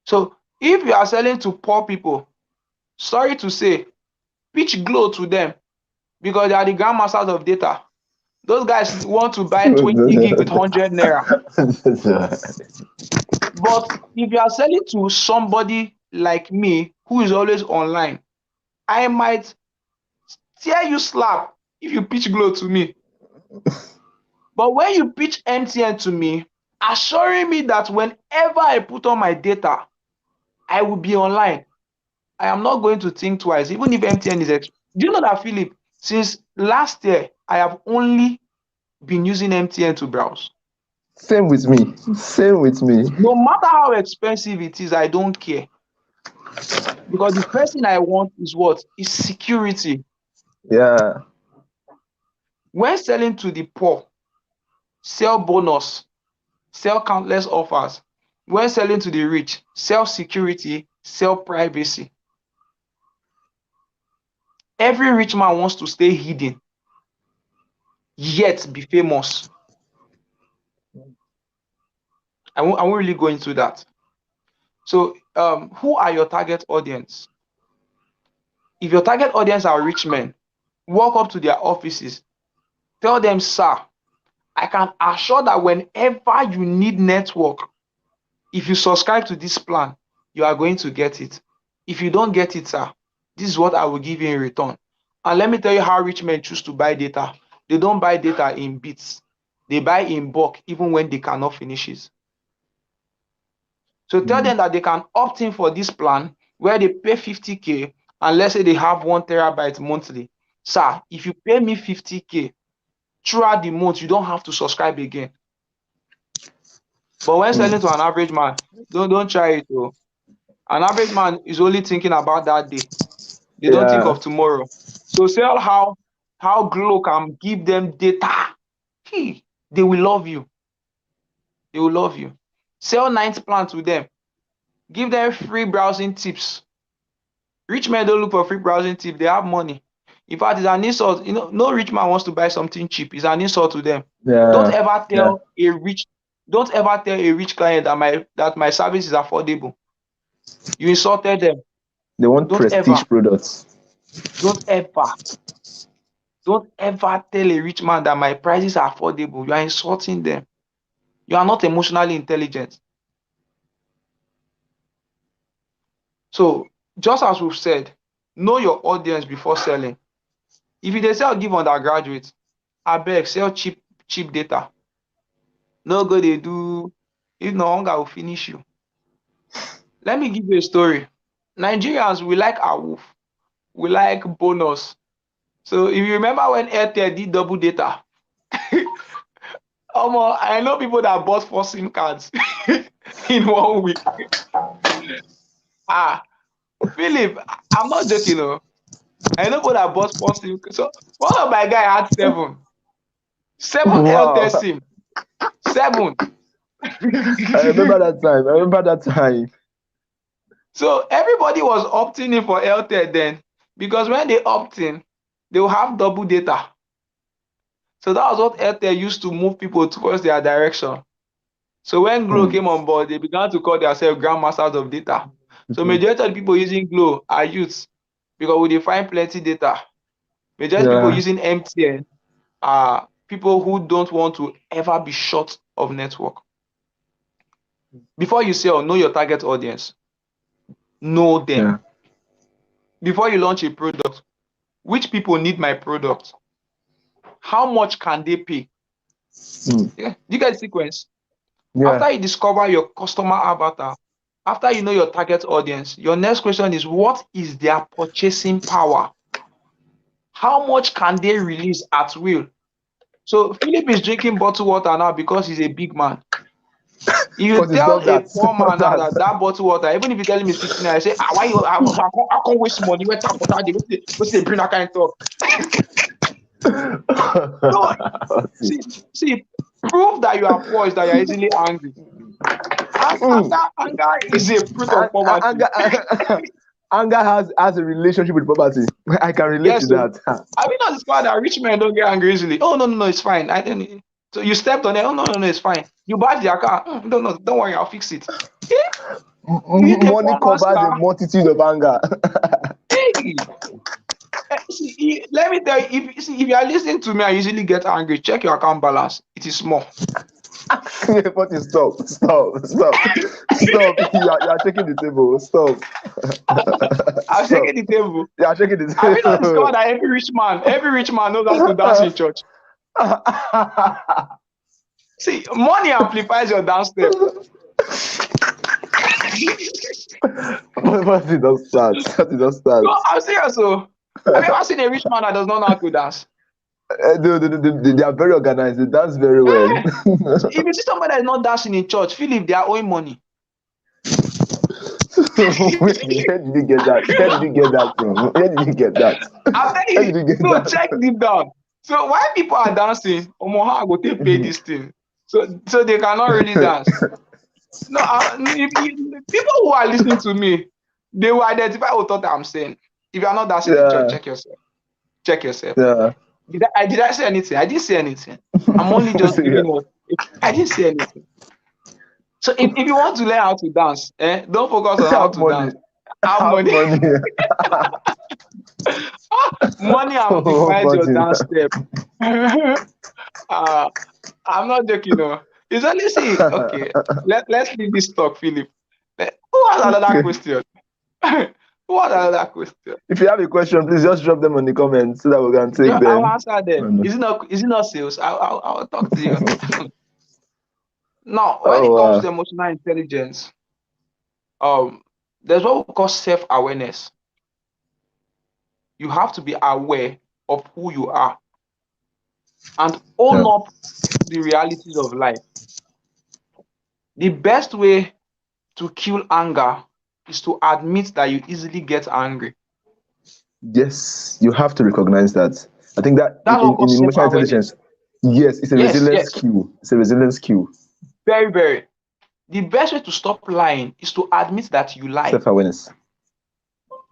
So if you are selling to poor people, sorry to say, pitch glow to them because they are the grandmasters of data. Those guys want to buy 20 gig with 100 naira. But if you are selling to somebody like me who is always online, I might tear you slap if you pitch glow to me. But when you pitch MTN to me, assuring me that whenever I put on my data, I will be online, I am not going to think twice, even if MTN is. Do you know that, Philip? Since last year, I have only been using MTN to browse. Same with me. Same with me. No matter how expensive it is, I don't care. Because the first thing I want is what? Is security. Yeah. When selling to the poor, sell bonus, sell countless offers. When selling to the rich, sell security, sell privacy. Every rich man wants to stay hidden, yet be famous. I won't really go into that. So, who are your target audience? If your target audience are rich men, walk up to their offices, tell them, sir, I can assure that whenever you need network, if you subscribe to this plan, you are going to get it. If you don't get it, sir, this is what I will give you in return. And let me tell you how rich men choose to buy data. They don't buy data in bits. They buy in bulk, even when they cannot finish it. So tell Hmm. them that they can opt in for this plan where they pay 50K and let's say they have 1 terabyte monthly. Sir, if you pay me 50K throughout the month, you don't have to subscribe again. But when selling to an average man, don't try it. Though. An average man is only thinking about that day. They don't think Yeah. of tomorrow. So sell how Glow can give them data. They will love you. They will love you. Sell 90 plan to them. Give them free browsing tips. Rich men don't look for free browsing tips. They have money. In fact, it's an insult. No rich man wants to buy something cheap. It's an insult to them. Don't Yeah. ever Yeah. tell a rich, don't ever tell a rich client that my service is affordable. You insulted them. They want Don't ever, prestige products. don't ever, don't ever tell a rich man that my prices are affordable. You are insulting them. You are not emotionally intelligent. So just as we've said, know your audience before selling. If you dey sell give undergraduate, abeg sell cheap data. No go dey do, if na hunger will finish you. Let me give you a story. Nigerians, we like awoof, we like bonus. So if you remember when Airtel did double data, I know people that bought 4 SIM cards in 1 week. Philip, I'm not joking. I know people that bought 4 SIM. So one of my guy had 7 Wow. Airtel SIM. 7. I remember that time. So everybody was opting in for Airtel then, because when they opt in, they will have double data. So that was what Airtel used to move people towards their direction. So when Glo came on board, they began to call themselves grandmasters of data. So majority of the people using Glo are youths, because we find plenty data. Majority of people using MTN are people who don't want to ever be short of network. Before you sell, know your target audience. Know them. Yeah. Before you launch a product, which people need my product? How much can they pay? Yeah. You get the sequence? Yeah. After you discover your customer avatar, after you know your target audience, your next question is, what is their purchasing power? How much can they release at will? So Philip is drinking bottled water now because he's a big man. You tell a poor man now that bottled water, even if you tell him it's 50 naira, I say, why you I can't waste money? What's they bring that kind of talk? No, see, prove that you are poor is that you're easily angry. Anger is a fruit of poverty. Anger has a relationship with poverty. I can relate to that. Have you not discovered that rich men don't get angry easily? Oh no, it's fine. I didn't. So you stepped on it. Oh no, it's fine. You bought their car. Don't worry, I'll fix it. Money covers a multitude of anger. See, let me tell you, if you are listening to me, I usually get angry. Check your account balance. It is small. But stop. You are shaking the table. Stop. I'm shaking the table. You are shaking the table. Have you not discovered that every rich man knows how to dance in church? See, money amplifies your dance step. What did not start? No, I'm serious. So, have you ever seen a rich man that does not know how to dance? They are very organized. They dance very well. If you see somebody that is not dancing in church, Philip, they are owing money. Where did you get that from? Where did you get that? I'm telling you. So check deep down. So why people are dancing? How I go take pay this thing? So they cannot really dance. No, people who are listening to me, they will identify what I'm saying. If you are not dancing in church, check yourself. Yeah. Did I say anything? I didn't say anything. I'm only just giving what I didn't say anything. So if you want to learn how to dance, don't focus on how to dance. Have money. Money amplifies your dance step. I'm not joking. No. It's only see. Okay, let's leave this talk, Philip. Who has another question? Who has another question? If you have a question, please just drop them on the comments so that we can take them. I'll answer them. Is it not sales? I'll talk to you. Now, when it comes to emotional intelligence, there's what we call self-awareness. You have to be aware of who you are and own up the realities of life. The best way to kill anger is to admit that you easily get angry. Yes, you have to recognize that. I think that in emotional intelligence, yes, it's a resilience skill. It's a resilience skill. Very, very. The best way to stop lying is to admit that you lie. Self-awareness.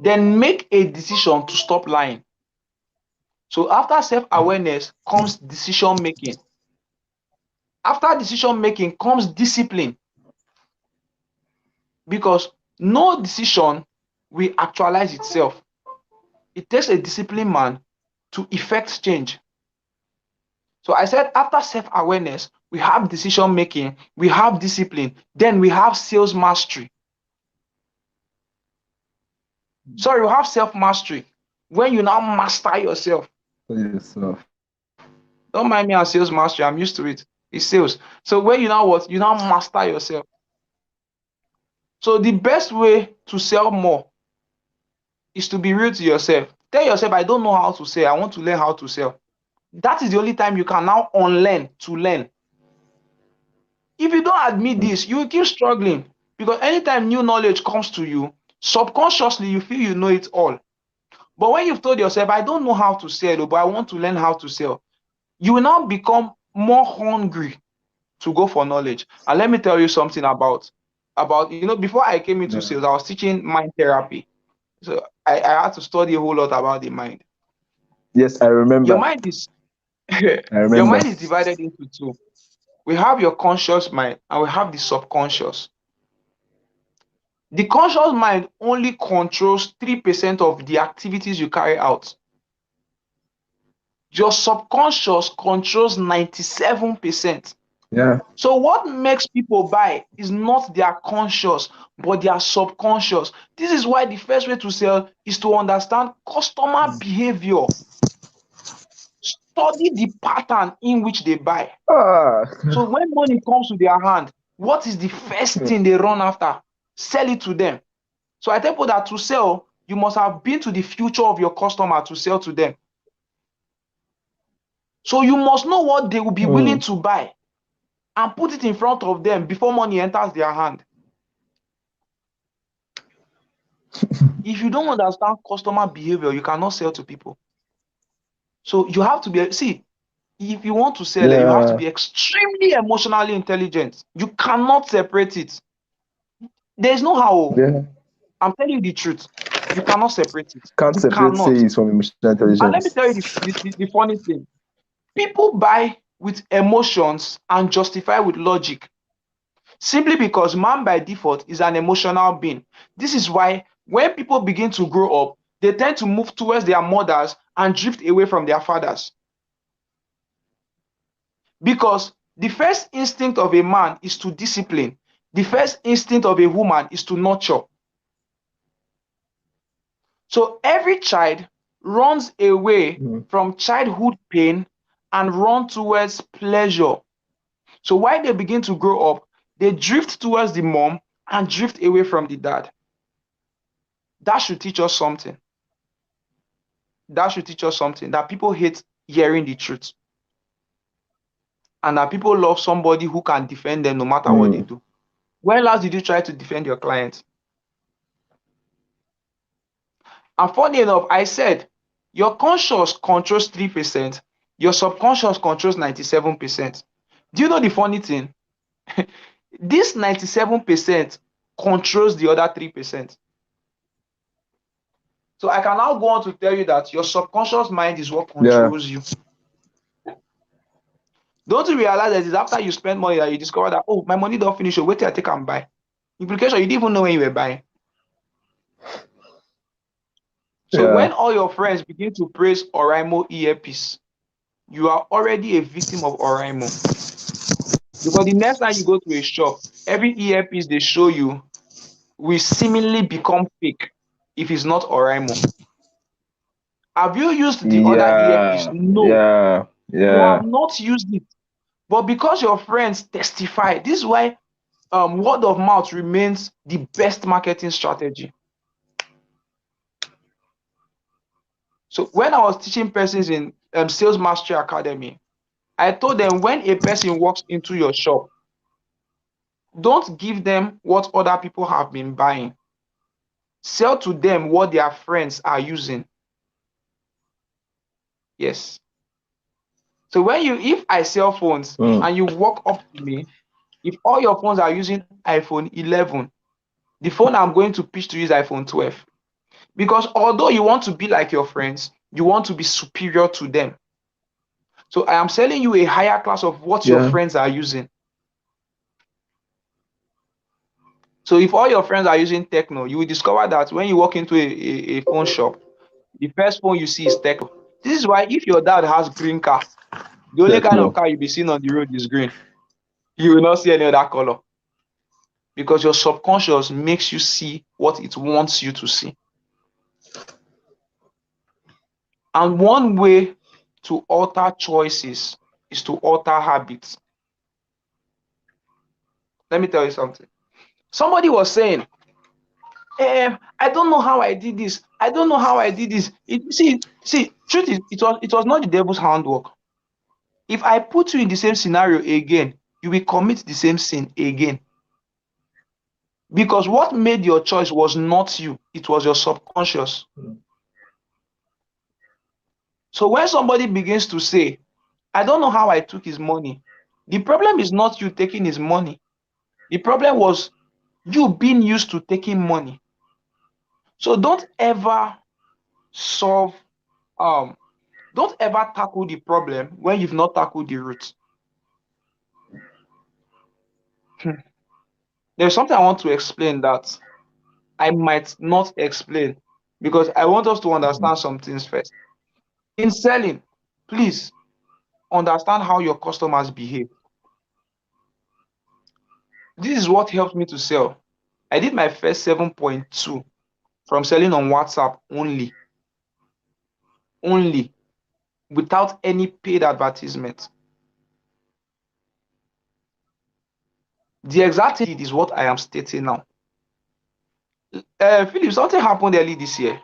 Then make a decision to stop lying. So after self-awareness comes decision-making. After decision-making comes discipline. Because no decision will actualize itself. It takes a disciplined man to effect change. So I said after self-awareness, we have decision-making, we have discipline, then we have sales mastery. Sorry, you have self-mastery. When you now master yourself. For yourself. Don't mind me on sales mastery. I'm used to it. It's sales. So when you now what? You now master yourself. So the best way to sell more is to be real to yourself. Tell yourself, I don't know how to sell. I want to learn how to sell. That is the only time you can now unlearn to learn. If you don't admit this, you will keep struggling, because anytime new knowledge comes to you, subconsciously you feel you know it all. But when you've told yourself, I don't know how to sell, but I want to learn how to sell, you will now become more hungry to go for knowledge. And let me tell you something about before I came into sales, I was teaching mind therapy. So I had to study a whole lot about the mind. Yes, I remember. Your mind is I your remember. mind is divided into two. We have your conscious mind and we have the subconscious. The conscious mind only controls 3% of the activities you carry out. Your subconscious controls 97%. Yeah. So what makes people buy is not their conscious, but their subconscious. This is why the first way to sell is to understand customer behavior. Study the pattern in which they buy. So when money comes to their hand, what is the first thing they run after? Sell it to them. So I tell people that to sell, you must have been to the future of your customer to sell to them. So you must know what they will be willing to buy and put it in front of them before money enters their hand. If you don't understand customer behavior, you cannot sell to people. So you have to be, if you want to sell, you have to be extremely emotionally intelligent. You cannot separate it. There's no how. Yeah. I'm telling you the truth. You cannot separate it. Can't You separate cannot. sales from emotional And let me intelligence. tell you the funny thing. People buy with emotions and justify with logic, simply because man by default is an emotional being. This is why when people begin to grow up, they tend to move towards their mothers and drift away from their fathers. Because the first instinct of a man is to discipline. The first instinct of a woman is to nurture. So every child runs away from childhood pain and run towards pleasure. So while they begin to grow up, they drift towards the mom and drift away from the dad. That should teach us something. That should teach us something, that people hate hearing the truth. And that people love somebody who can defend them no matter what they do. When last did you try to defend your client? And funny enough, I said, your conscious controls 3%, your subconscious controls 97%. Do you know the funny thing? This 97% controls the other 3%. So I can now go on to tell you that your subconscious mind is what controls you. Don't you realize that it's after you spend money that you discover that, oh, my money don't finish, so wait till I take and buy. Implication, you didn't even know when you were buying. So when all your friends begin to praise Oraimo earpiece, you are already a victim of Oraimo. Because the next time you go to a shop, every earpiece they show you will seemingly become fake if it's not Oraimo. Have you used the other earpiece? No. You have not used it. But because your friends testify, this is why word of mouth remains the best marketing strategy. So when I was teaching persons in Sales Mastery Academy, I told them, when a person walks into your shop, don't give them what other people have been buying. Sell to them what their friends are using. Yes. So if I sell phones and you walk up to me, if all your phones are using iPhone 11, the phone I'm going to pitch to you is iPhone 12. Because although you want to be like your friends, you want to be superior to them. So I am selling you a higher class of what your friends are using. So if all your friends are using Techno, you will discover that when you walk into a phone shop, the first phone you see is Techno. This is why if your dad has green car, the only kind of car you'll be seeing on the road is green. You will not see any other color. Because your subconscious makes you see what it wants you to see. And one way to alter choices is to alter habits. Let me tell you something. Somebody was saying, I don't know how I did this. I don't know how I did this. Truth is, it was not the devil's handwork. If I put you in the same scenario again, you will commit the same sin again. Because what made your choice was not you, it was your subconscious. So when somebody begins to say, I don't know how I took his money, the problem is not you taking his money. The problem was you being used to taking money. So don't ever solve, don't ever tackle the problem when you've not tackled the root. There's something I want to explain that I might not explain because I want us to understand some things first. In selling, please understand how your customers behave. This is what helped me to sell. I did my first 7.2 from selling on WhatsApp only, without any paid advertisement. The exact thing is what I am stating now. Philip, something happened early this year.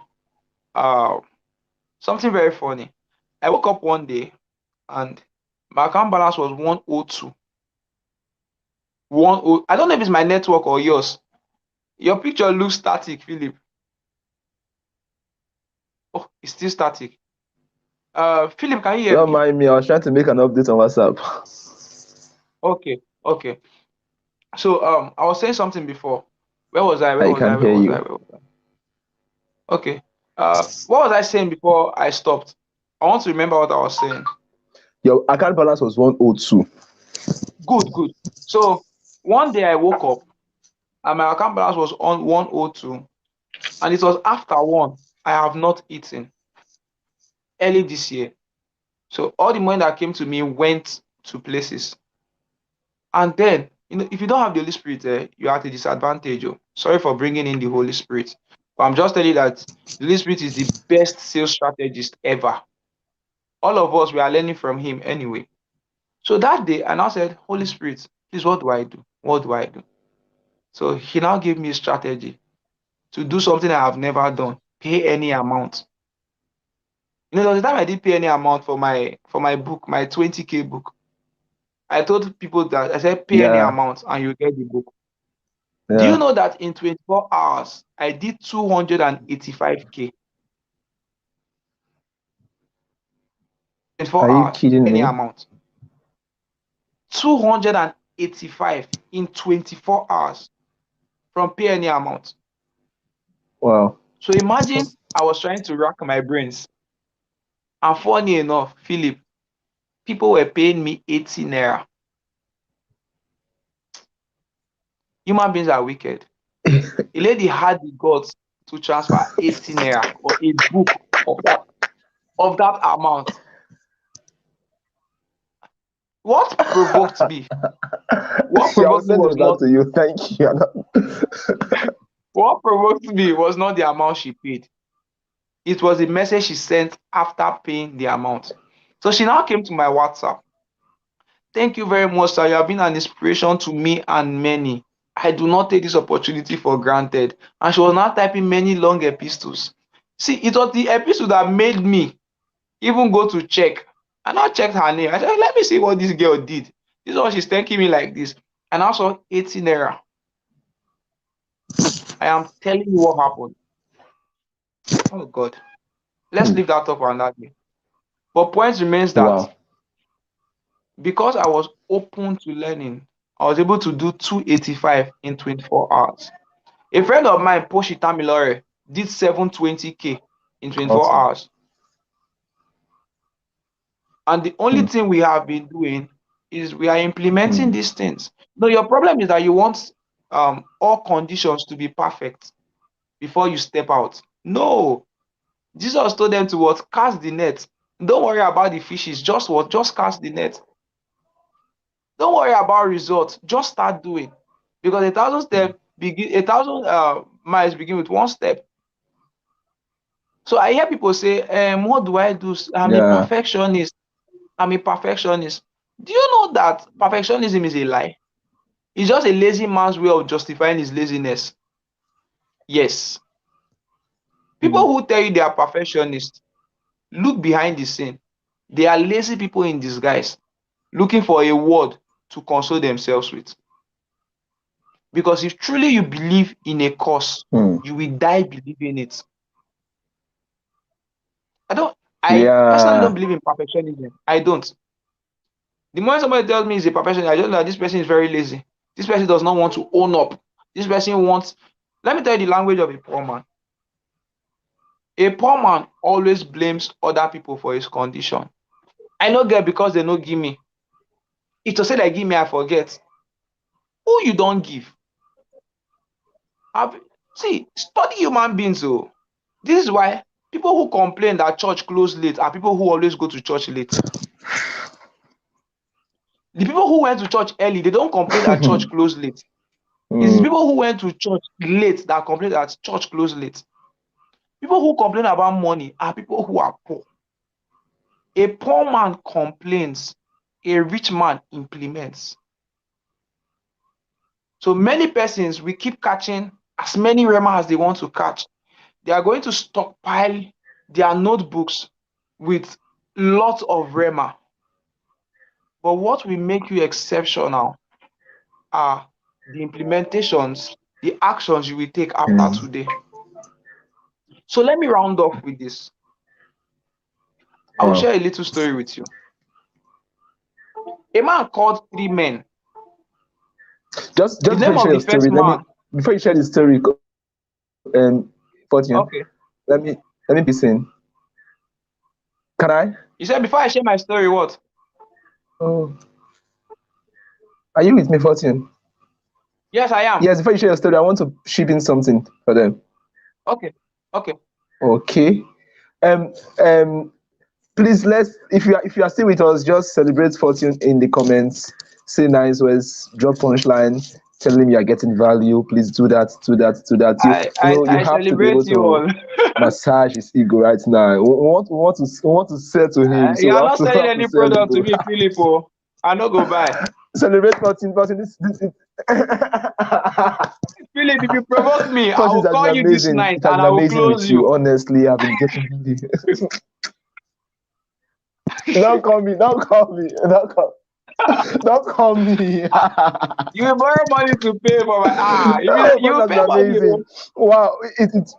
Something very funny. I woke up one day and my account balance was 102. I don't know if it's my network or yours. Your picture looks static, Philip. Oh, it's still static. Philip, can you hear Don't me? mind me. I was trying to make an update on WhatsApp. Okay. So I was saying something before. Where was I? Where I was I? can Where hear was I? you. Where was I? Okay. What was I saying before I stopped? I want to remember what I was saying. Your account balance was 102. Good. So one day I woke up and my account balance was on 102, and it was after 1. I have not eaten early this year. So all the money that came to me went to places. And then, if you don't have the Holy Spirit, you're at a disadvantage. Oh. Sorry for bringing in the Holy Spirit. But I'm just telling you that the Holy Spirit is the best sales strategist ever. All of us, we are learning from him anyway. So that day, I now said, Holy Spirit, please, what do I do? What do I do? So he now gave me a strategy to do something I have never done. Pay any amount. There was a time I did pay any amount for my book, my 20K book. I told people that I said pay any Yeah, amount and you get the book. Do you yeah. know that in 24 hours I did 285K? 24 Are you hours, kidding any me? amount. 285 in 24 hours from pay any amount. Wow. So imagine I was trying to rack my brains. And funny enough, Philip, people were paying me 80 naira. Human beings are wicked. A lady had the guts to transfer 80 naira or a book of that amount. What provoked me? What Yeah, I'll provoked me send was it back not to you. Thank you. what provoked me was not the amount she paid. It was the message she sent after paying the amount. So she now came to my WhatsApp. Thank you very much, sir. You have been an inspiration to me and many. I do not take this opportunity for granted. And she was now typing many long epistles. See, it was the epistle that made me even go to check. And I checked her name. I said, let me see what this girl did. This is what she's thanking me like this. And I saw 18 naira. I am telling you what happened. Oh God. Let's leave that up on that day. But point remains that Wow. because I was open to learning, I was able to do 285 in 24 hours. A friend of mine, Poshi Tamilore, did 720K in 24 Awesome. hours. And the only thing we have been doing is we are implementing these things. No, your problem is that you want all conditions to be perfect before you step out. No, Jesus told them to what? Cast the net. Don't worry about the fishes. Just cast the net. Don't worry about results. Just start doing. Because a thousand miles begin with one step. So I hear people say, what do I do? I'm a Yeah. perfectionist. I'm a perfectionist. Do you know that perfectionism is a lie? It's just a lazy man's way of justifying his laziness. Yes. People who tell you they are perfectionists, look behind the scene. They are lazy people in disguise, looking for a word to console themselves with. Because if truly you believe in a cause, Hmm. you will die believing it. I personally Yeah. don't believe in perfectionism. I don't. The moment somebody tells me he's a perfectionist, I just know that this person is very lazy. This person does not want to own up. This person wants, let me tell you the language of a poor man. A poor man always blames other people for his condition. I no get because they no give me. If to say they give me, I forget. Who you don't give? See, study human beings. Oh, this is why people who complain that church close late are people who always go to church late. The people who went to church early, they don't complain that church close late. It's the Hmm. people who went to church late that complain that church close late. People who complain about money are people who are poor. A poor man complains, a rich man implements. So many persons will keep catching as many rema as they want to catch. They are going to stockpile their notebooks with lots of rema. But what will make you exceptional are the implementations, the actions you will take after Hmm. today. So let me round off with this. I will Wow. share a little story with you. A man called three men. Just The before name you share of your the first story, let me man, before you share the story, Fortune, okay. let me be seen. Can I? You said before I share my story, what? Oh, are you with me, Fortune? Yes, I am. Yes, before you share your story, I want to ship in something for them. Okay, okay. Okay. Um, um, please let's if you are still with us, just celebrate Fortune in the comments. Say nice words, drop punchline, tell him you are getting value. Please do that, do that, do that. You I you I, know you I have to be celebrate able you to all. massage his ego right now. We want to sell to him, so You we are have not to selling have to any sell product to ego. me, Philip. Oh. I no go buy. Celebrate Fortune. This is Philip, if you provoke me, I Fortune, it will has been call you this amazing. night It has and been I will amazing close with you. you. Honestly, I've been getting really. Don't call me. Don't call me. Don't call me. You will borrow money to pay for my Fortune you will has pay been money. amazing. Oh. Wow. It's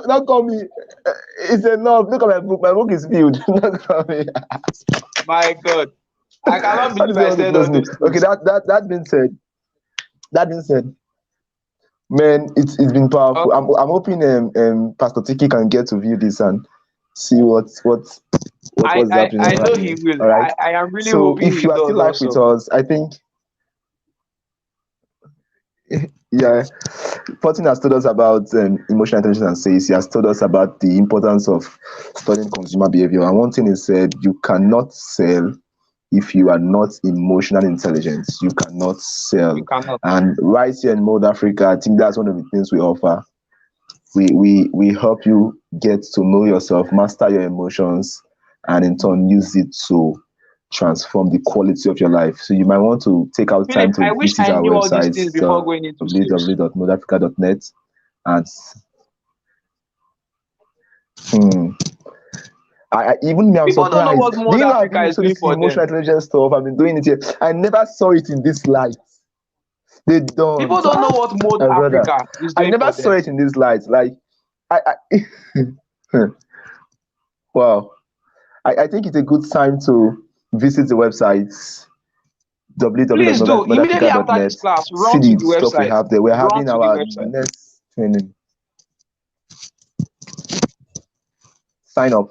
don't call me. It's enough. Look at my book. My book is filled. Don't call me. My God. I cannot How do believe they I want to said close all me? those Okay, things. that being said, man, it's been powerful. I'm Okay. I'm hoping Pastor Tiki can get to view this and see what is happening I over know here. he will. All right. I am really So hoping if he you are still does live with also. us, I think yeah, Fortin has told us about emotional intelligence and says he has told us about the importance of studying consumer behavior. And one thing he said, you cannot sell if you are not emotional intelligent. You cannot You sell. cannot. And right here in Mold Africa, I think that's one of the things we offer. We help you get to know yourself, master your emotions, and in turn use it to transform the quality of your life. So you might want to take out time Philip, I to wish visit I our knew all these website things before going into sales. www.moldafrica.net and hmm, even me, I'm People don't know surprised. what Do Mold you know I've been Africa is into doing this for them. emotional intelligence stuff? I've been doing it here. I never saw it in this light. They don't. People don't know what Mold My brother, Africa is I doing never for saw them. it in this light. Like, I wow. I think it's a good time to visit the website Please do. Immediately after www.moldafrica.net. this class, See run to the the stuff we website. have there. We're Run having to the our website. next training. Sign up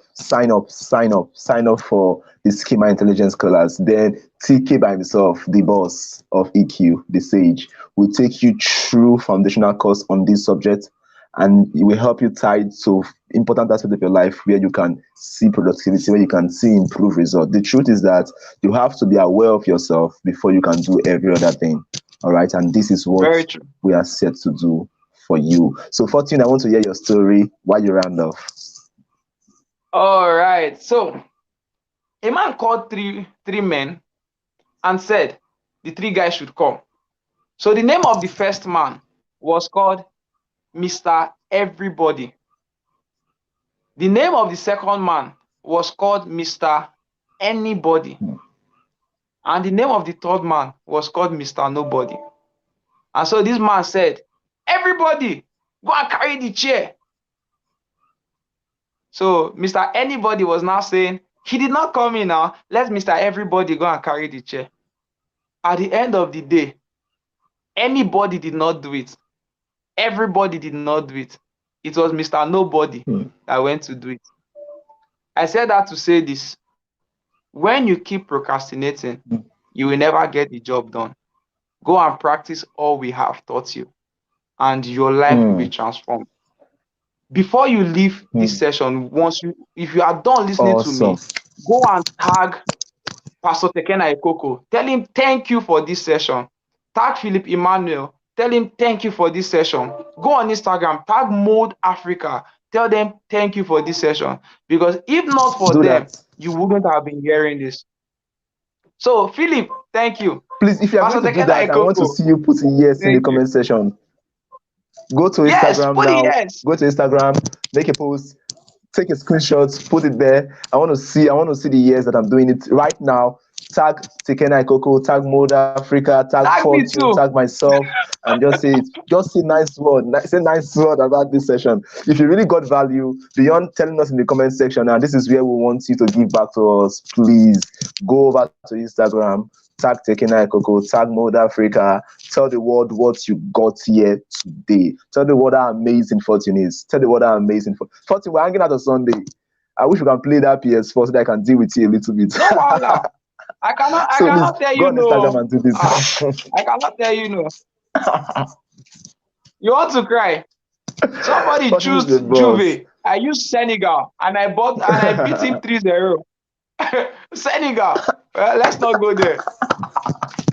for the schema intelligence class. Then TK by himself, the boss of EQ, the sage, will take you through foundational course on this subject, and it will help you tied to important aspects of your life where you can see productivity, where you can see improved result. The truth is that you have to be aware of yourself before you can do every other thing. All right, and this is what Very true. we are set to do for you. So, Fortune, I want to hear your story while you round off. All right. So a man called three men and said the three guys should come. So the name of the first man was called Mr. Everybody. The name of the second man was called Mr. Anybody. And the name of the third man was called Mr. Nobody. And so this man said, everybody, go and carry the chair. So Mr. Anybody was now saying, he did not come in now. Let Mr. Everybody go and carry the chair. At the end of the day, anybody did not do it. Everybody did not do it. It was Mr. Nobody that went to do it. I said that to say this. When you keep procrastinating, you will never get the job done. Go and practice all we have taught you, and your life will be transformed. Before you leave this session, if you are done listening to me, go and tag Pastor Tekena Ekoko. Tell him thank you for this session. Tag Philip Emmanuel. Tell him thank you for this session. Go on Instagram, tag MouldAfrica. Tell them thank you for this session. Because if not for them, you wouldn't have been hearing this. So, Philip, thank you. Please, if you are going to do that, I want to see you put yes in the comment section. Go to Instagram now. Yes. Go to Instagram, make a post, take a screenshot, put it there. I want to see the years that I'm doing it right now. Tag Tekena Ekoko, tag MouldAfrica, tag Fortune, tag myself, and just say nice word. Say nice word about this session. If you really got value beyond telling us in the comment section, and this is where we want you to give back to us, please go over to Instagram, tag Tekena Ekoko, tag MouldAfrica, tell the world what you got here today. Tell the world how amazing Fortune is. Tell the world how amazing Fortune. We're hanging out on Sunday. I wish we can play that PS4 so that I can deal with you a little bit. No, I cannot tell you no. Instagram and do this. I cannot tell you no. You want to cry? Somebody choose Juve. I used Senegal and I beat him 3-0. Senegal. Let's not go there.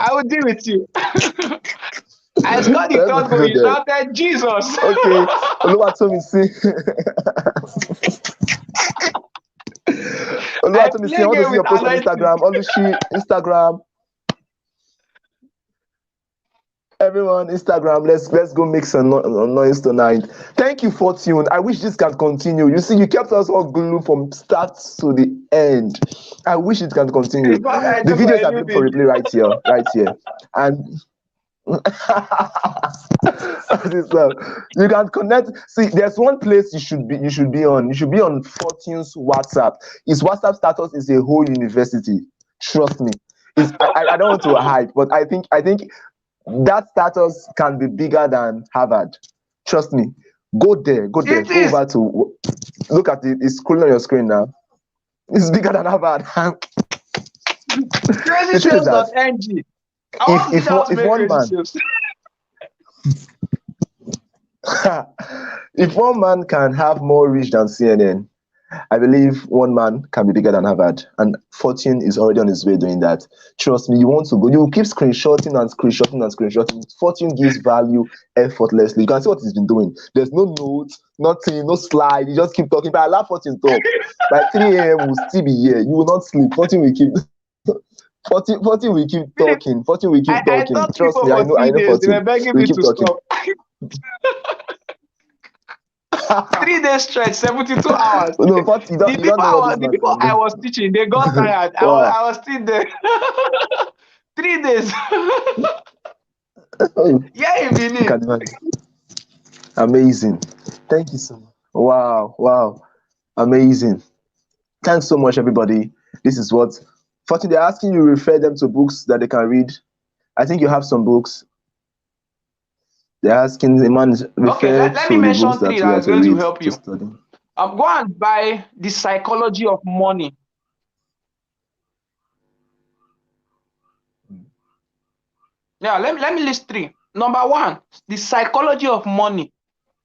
I will deal with you. I scored the third goal. You shouted Jesus. Okay. I want to see your post on Instagram. Instagram. Everyone, Instagram. Let's go make some noise tonight. Thank you, Fortune. I wish this can continue. You see, you kept us all glued from start to the end. I wish it can continue. The videos are been for replay right here, and. You can connect. See, there's one place you should be on. You should be on Fortune's WhatsApp. His WhatsApp status is a whole university. Trust me. I don't want to hide, but I think that status can be bigger than Harvard. Trust me. Go there. Go over to look at it. It's scrolling on your screen now. It's bigger than Harvard. Crazy if one man can have more reach than CNN, I believe one man can be bigger than Harvard, and Fortune is already on his way doing that. Trust me, you want to go, you will keep screenshotting and screenshotting and screenshotting. Fortune gives value effortlessly. You can see what he's been doing. There's no notes, nothing, no slide. You just keep talking. But I love Fortune talk. By 3 a.m. we'll still be here. You will not sleep. Fortune will keep. Fortune will keep talking. Fortune will keep talking. Trust me, I know Fortune. We keep talking. 3 days stretch, 72 hours. No, you don't know the people I was teaching, they got tired. I was still there. 3 days. Yeah, amazing. Thank you so much. Wow. Amazing. Thanks so much, everybody. This is what Fortune, they're asking you to refer them to books that they can read. I think you have some books. They're asking the man refer let me mention books three that are going to help you. Go and buy The Psychology of Money. Yeah, let me list 3. Number 1, The Psychology of Money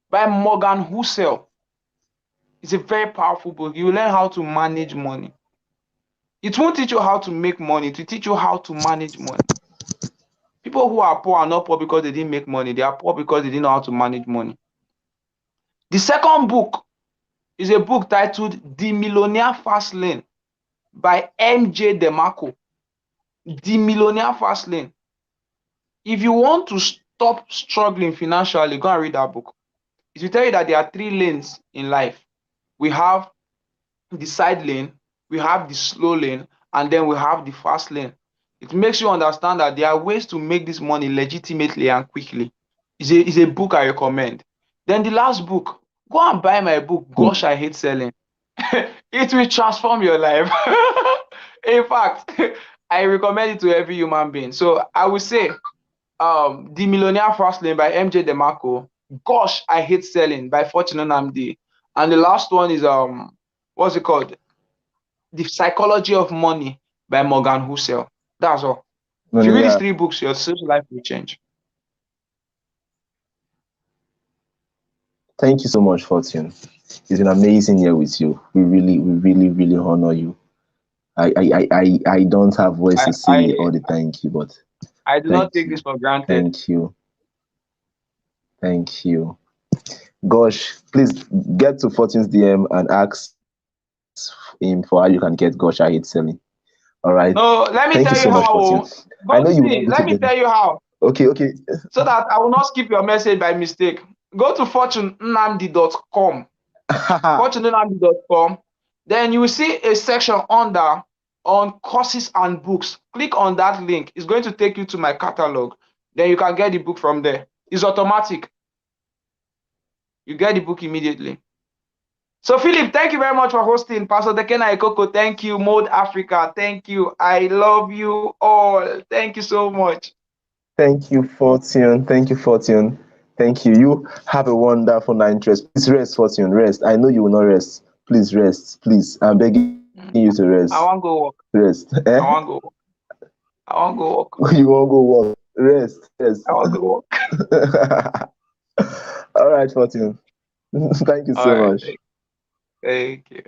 by Morgan Housel. It's a very powerful book. You will learn how to manage money. It won't teach you how to make money. It will teach you how to manage money. People who are poor are not poor because they didn't make money. They are poor because they didn't know how to manage money. The second book is a book titled The Millionaire Fast Lane by M.J. DeMarco. The Millionaire Fast Lane. If you want to stop struggling financially, go and read that book. It will tell you that there are 3 lanes in life. We have the side lane, we have the slow lane, and then we have the fast lane. It makes you understand that there are ways to make this money legitimately and quickly. It's a book I recommend. Then the last book, go and buy my book, Gosh, I Hate Selling. It will transform your life. In fact, I recommend it to every human being. So I would say The Millionaire Fast Lane by M.J. DeMarco, Gosh, I Hate Selling by Nnamdi, and the last one is what's it called? The Psychology of Money by Morgan Housel. That's all. If you read these Yeah. 3 books, your social life will change. Thank you so much, Fortune. It's been amazing here with you. We really honor you. I don't have words I to say I all the thank you, but I do not thank take this you. for granted. Thank you. Thank you. Gosh, please get to Fortune's DM and ask him for how you can get Gosh, I Hate Selling. All right. No, let me Thank you tell you so much, Fortune. how. I Go know you will not see. go to Let me bed. tell you how, Okay, okay. so that I will not skip your message by mistake. Go to fortunennamdi.com. fortunennamdi.com. Then you will see a section under on courses and books. Click on that link. It's going to take you to my catalog. Then you can get the book from there. It's automatic. You get the book immediately. So, Philip, thank you very much for hosting. Pastor Tekena Ikoko, thank you. MouldAfrica, thank you. I love you all. Thank you so much. Thank you, Fortune. Thank you, Fortune. Thank you. You have a wonderful night rest. Please rest, Fortune. Rest. I know you will not rest. Please rest. Please. I'm begging you to rest. I want to go work. Rest. I Eh? want to go work. I want to go work. You won't go work. Rest. Rest. I want to go work. All right, Fortune. Thank you All so right. much. Thank you.